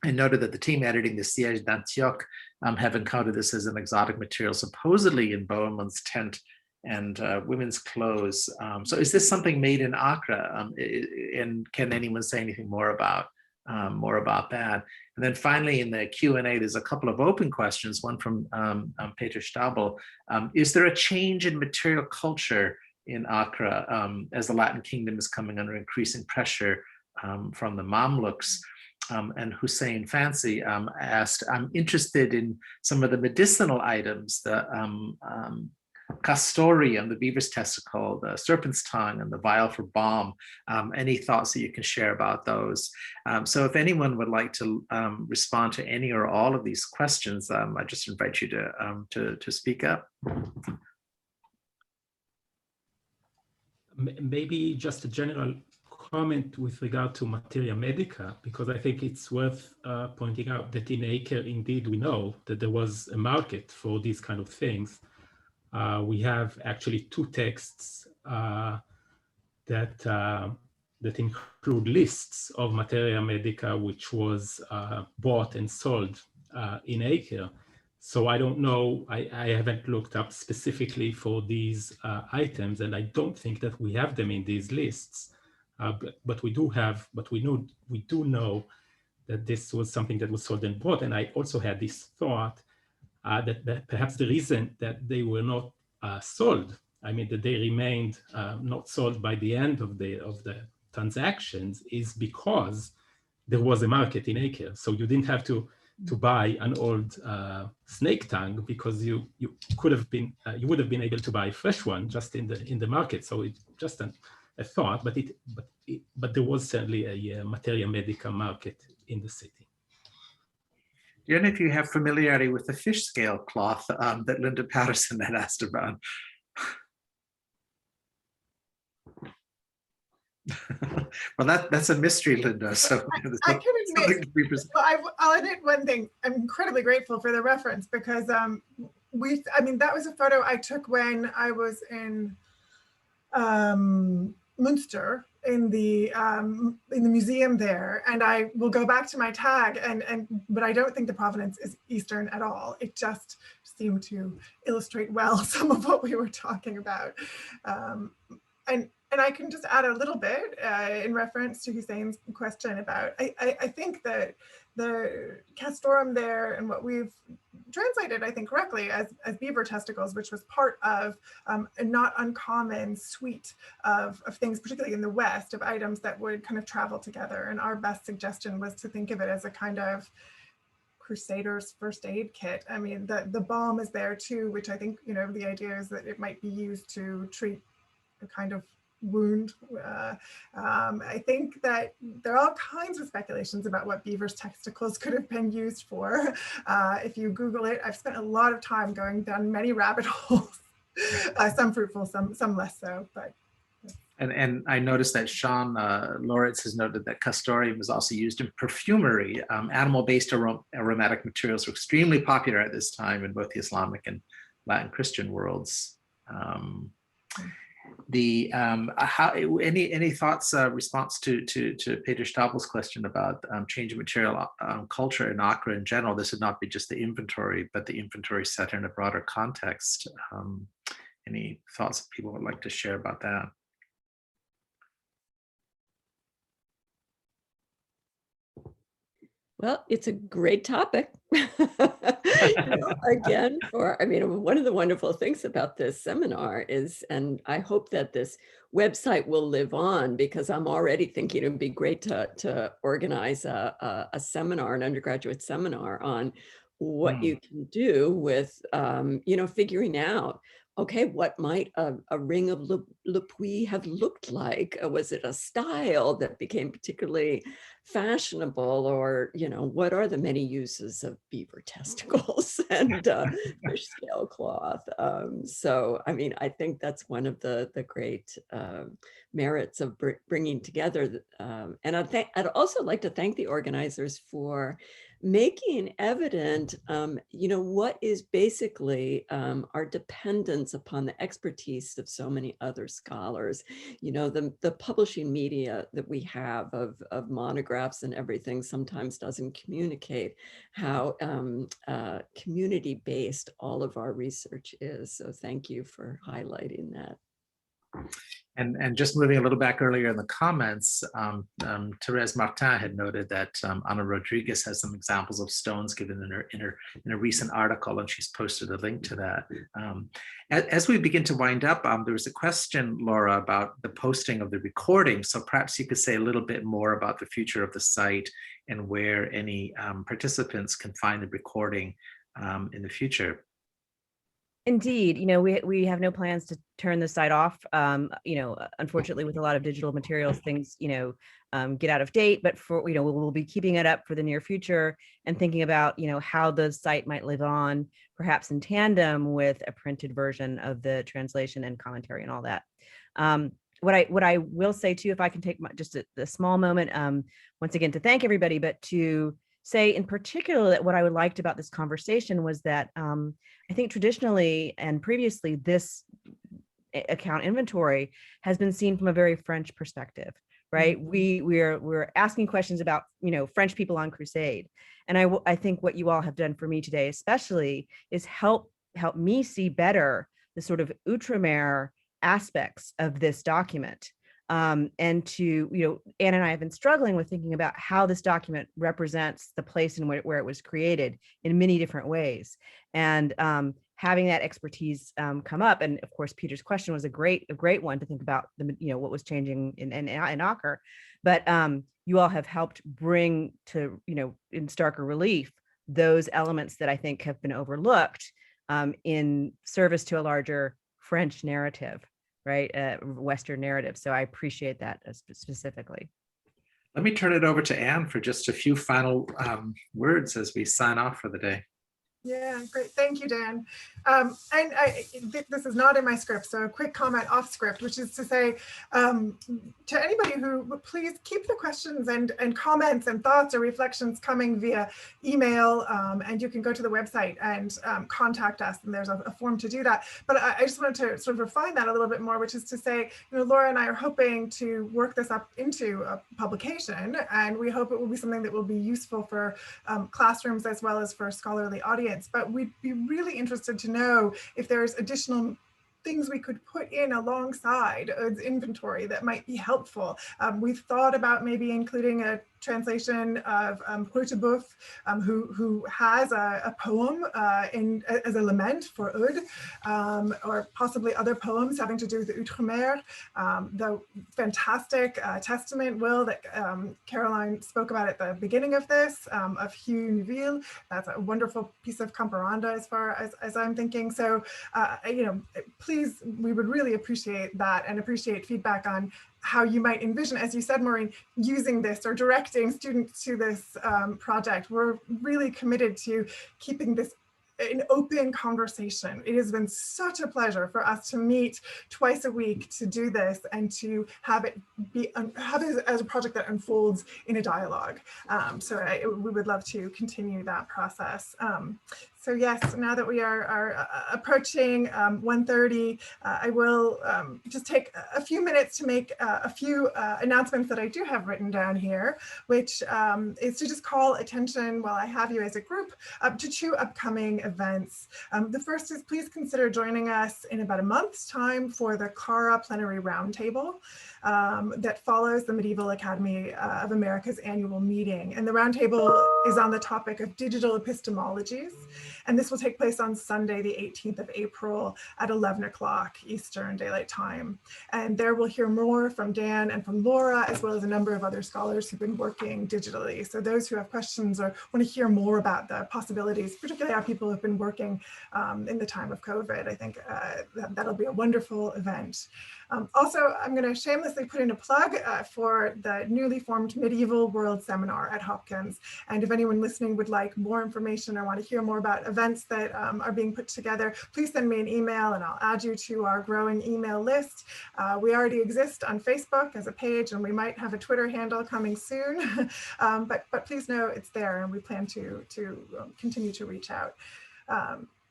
And noted that the team editing the Siège d'Antioche have encountered this as an exotic material, supposedly in Bohemon's tent and women's clothes. So is this something made in Accra? And can anyone say anything more about that? And then finally, in the Q&A, there's a couple of open questions, one from Peter Stabel. Is there a change in material culture in Accra as the Latin kingdom is coming under increasing pressure from the Mamluks? And Hussein Fancy asked, I'm interested in some of the medicinal items, the castoreum, the beaver's testicle, the serpent's tongue, and the vial for balm. Any thoughts that you can share about those? So if anyone would like to respond to any or all of these questions, I just invite you to speak up. Maybe just a general comment with regard to materia medica, because I think it's worth pointing out that in Acre, indeed, we know that there was a market for these kind of things. We have actually two texts that include lists of materia medica which was bought and sold in Acre. So I don't know, I haven't looked up specifically for these items, and I don't think that we have them in these lists. But we do know that this was something that was sold and bought. And I also had this thought that perhaps the reason that they were not sold, I mean that they remained not sold by the end of the transactions, is because there was a market in Acre. So you didn't have to buy an old snake tongue, because you would have been able to buy a fresh one just in the market. So it's just a thought, but there was certainly a materia medica market in the city. Do you know if you have familiarity with the fish scale cloth that Linda Patterson had asked about? Well, that's a mystery, Linda. So I can admit, I'll admit one thing. I'm incredibly grateful for the reference, because I mean, that was a photo I took when I was in Munster in the museum there, and I will go back to my tag, but I don't think the provenance is Eastern at all. It just seemed to illustrate well some of what we were talking about. And I can just add a little bit in reference to Hussein's question about, I think that the castoreum there, and what we've translated, I think correctly, as beaver testicles, which was part of a not uncommon suite of things, particularly in the West, of items that would kind of travel together. And our best suggestion was to think of it as a kind of Crusader's first aid kit. I mean, the balm is there too, which I think, you know, the idea is that it might be used to treat a kind of wound. I think that there are all kinds of speculations about what beaver's testicles could have been used for. If you Google it, I've spent a lot of time going down many rabbit holes, some fruitful, some less so. But and I noticed that Sean Loritz has noted that castoreum is also used in perfumery. Animal-based aromatic materials were extremely popular at this time in both the Islamic and Latin Christian worlds. Any thoughts, response to Peter Stabel's question about change of material culture in Accra in general? This would not be just the inventory, but the inventory set in a broader context. Any thoughts that people would like to share about that? Well, it's a great topic. Again, one of the wonderful things about this seminar is, and I hope that this website will live on, because I'm already thinking it would be great to organize a seminar, an undergraduate seminar on what you can do with, figuring out okay, what might a ring of Le Puy have looked like? Was it a style that became particularly fashionable, or, you know, what are the many uses of beaver testicles and fish scale cloth? So, I mean, I think that's one of the great merits of bringing together. And I'd also like to thank the organizers for making evident, you know, what is basically our dependence upon the expertise of so many other scholars. You know, the publishing media that we have of monographs and everything sometimes doesn't communicate how community-based all of our research is. So thank you for highlighting that. And just moving a little back earlier in the comments, Therese Martin had noted that Ana Rodriguez has some examples of stones given in a recent article, and she's posted a link to that. As we begin to wind up, there was a question, Laura, about the posting of the recording. So perhaps you could say a little bit more about the future of the site and where any participants can find the recording in the future. Indeed, you know, we have no plans to turn the site off. You know, unfortunately, with a lot of digital materials, things, you know, get out of date, but for, you know, we'll be keeping it up for the near future and thinking about, you know, how the site might live on, perhaps in tandem with a printed version of the translation and commentary and all that. What I will say too, if I can take just a small moment, once again, to thank everybody, but to say in particular that what I liked about this conversation was that I think traditionally and previously this account inventory has been seen from a very French perspective, right? We're asking questions about, you know, French people on crusade. And I think what you all have done for me today especially is help me see better the sort of outre-mer aspects of this document. And to, you know, Anne and I have been struggling with thinking about how this document represents the place in where it was created in many different ways. And having that expertise come up, and of course, Peter's question was a great one to think about, you know, what was changing in Acre. But you all have helped bring to, you know, in starker relief those elements that I think have been overlooked in service to a larger French narrative. Right, Western narrative. So I appreciate that specifically. Let me turn it over to Anne for just a few final words as we sign off for the day. Yeah, great. Thank you, Dan. And this is not in my script, so a quick comment off script, which is to say to anybody who, please keep the questions and comments and thoughts or reflections coming via email, and you can go to the website and contact us, and there's a form to do that. But I just wanted to sort of refine that a little bit more, which is to say, you know, Laura and I are hoping to work this up into a publication, and we hope it will be something that will be useful for classrooms as well as for scholarly audience. But we'd be really interested to know if there's additional things we could put in alongside its inventory that might be helpful. We've thought about maybe including a translation of Rutebeuf, who has a poem as a lament for Eudes, or possibly other poems having to do with the Outre-mer. The fantastic testament will that Caroline spoke about at the beginning of this, of Hugh Neuville. That's a wonderful piece of comparanda as far as I'm thinking. So, you know, please, we would really appreciate that and appreciate feedback on how you might envision, as you said, Maureen, using this or directing students to this project. We're really committed to keeping this an open conversation. It has been such a pleasure for us to meet twice a week to do this and to have it be as a project that unfolds in a dialogue. So we would love to continue that process. So yes, now that we are approaching 1:30, I will just take a few minutes to make a few announcements that I do have written down here, which is to just call attention while I have you as a group to two upcoming events. The first is please consider joining us in about a month's time for the Clara Plenary Roundtable that follows the Medieval Academy of America's annual meeting. And the roundtable is on the topic of digital epistemologies. And this will take place on Sunday, the 18th of April at 11 o'clock Eastern Daylight Time. And there we'll hear more from Dan and from Laura, as well as a number of other scholars who've been working digitally. So those who have questions or want to hear more about the possibilities, particularly how people have been working in the time of COVID, I think that'll be a wonderful event. Also, I'm going to shamelessly put in a plug for the newly formed Medieval World Seminar at Hopkins. And if anyone listening would like more information or want to hear more about events that are being put together, please send me an email and I'll add you to our growing email list. We already exist on Facebook as a page, and we might have a Twitter handle coming soon. But please know it's there, and we plan to continue to reach out.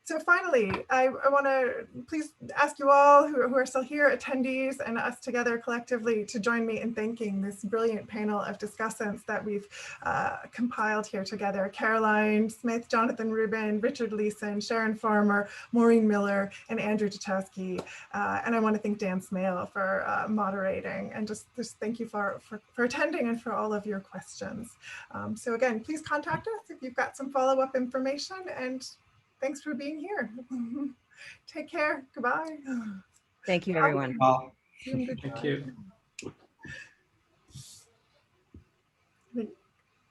So finally, I want to please ask you all who are still here, attendees, and us together collectively, to join me in thanking this brilliant panel of discussants that we've compiled here together. Caroline Smith, Jonathan Rubin, Richard Leeson, Sharon Farmer, Maureen Miller, and Andrew Tatowski. And I want to thank Dan Smale for moderating, and just thank you for attending and for all of your questions. So again, please contact us if you've got some follow-up information, and thanks for being here. Take care. Goodbye. Thank you, everyone. See you in good Thank time. you.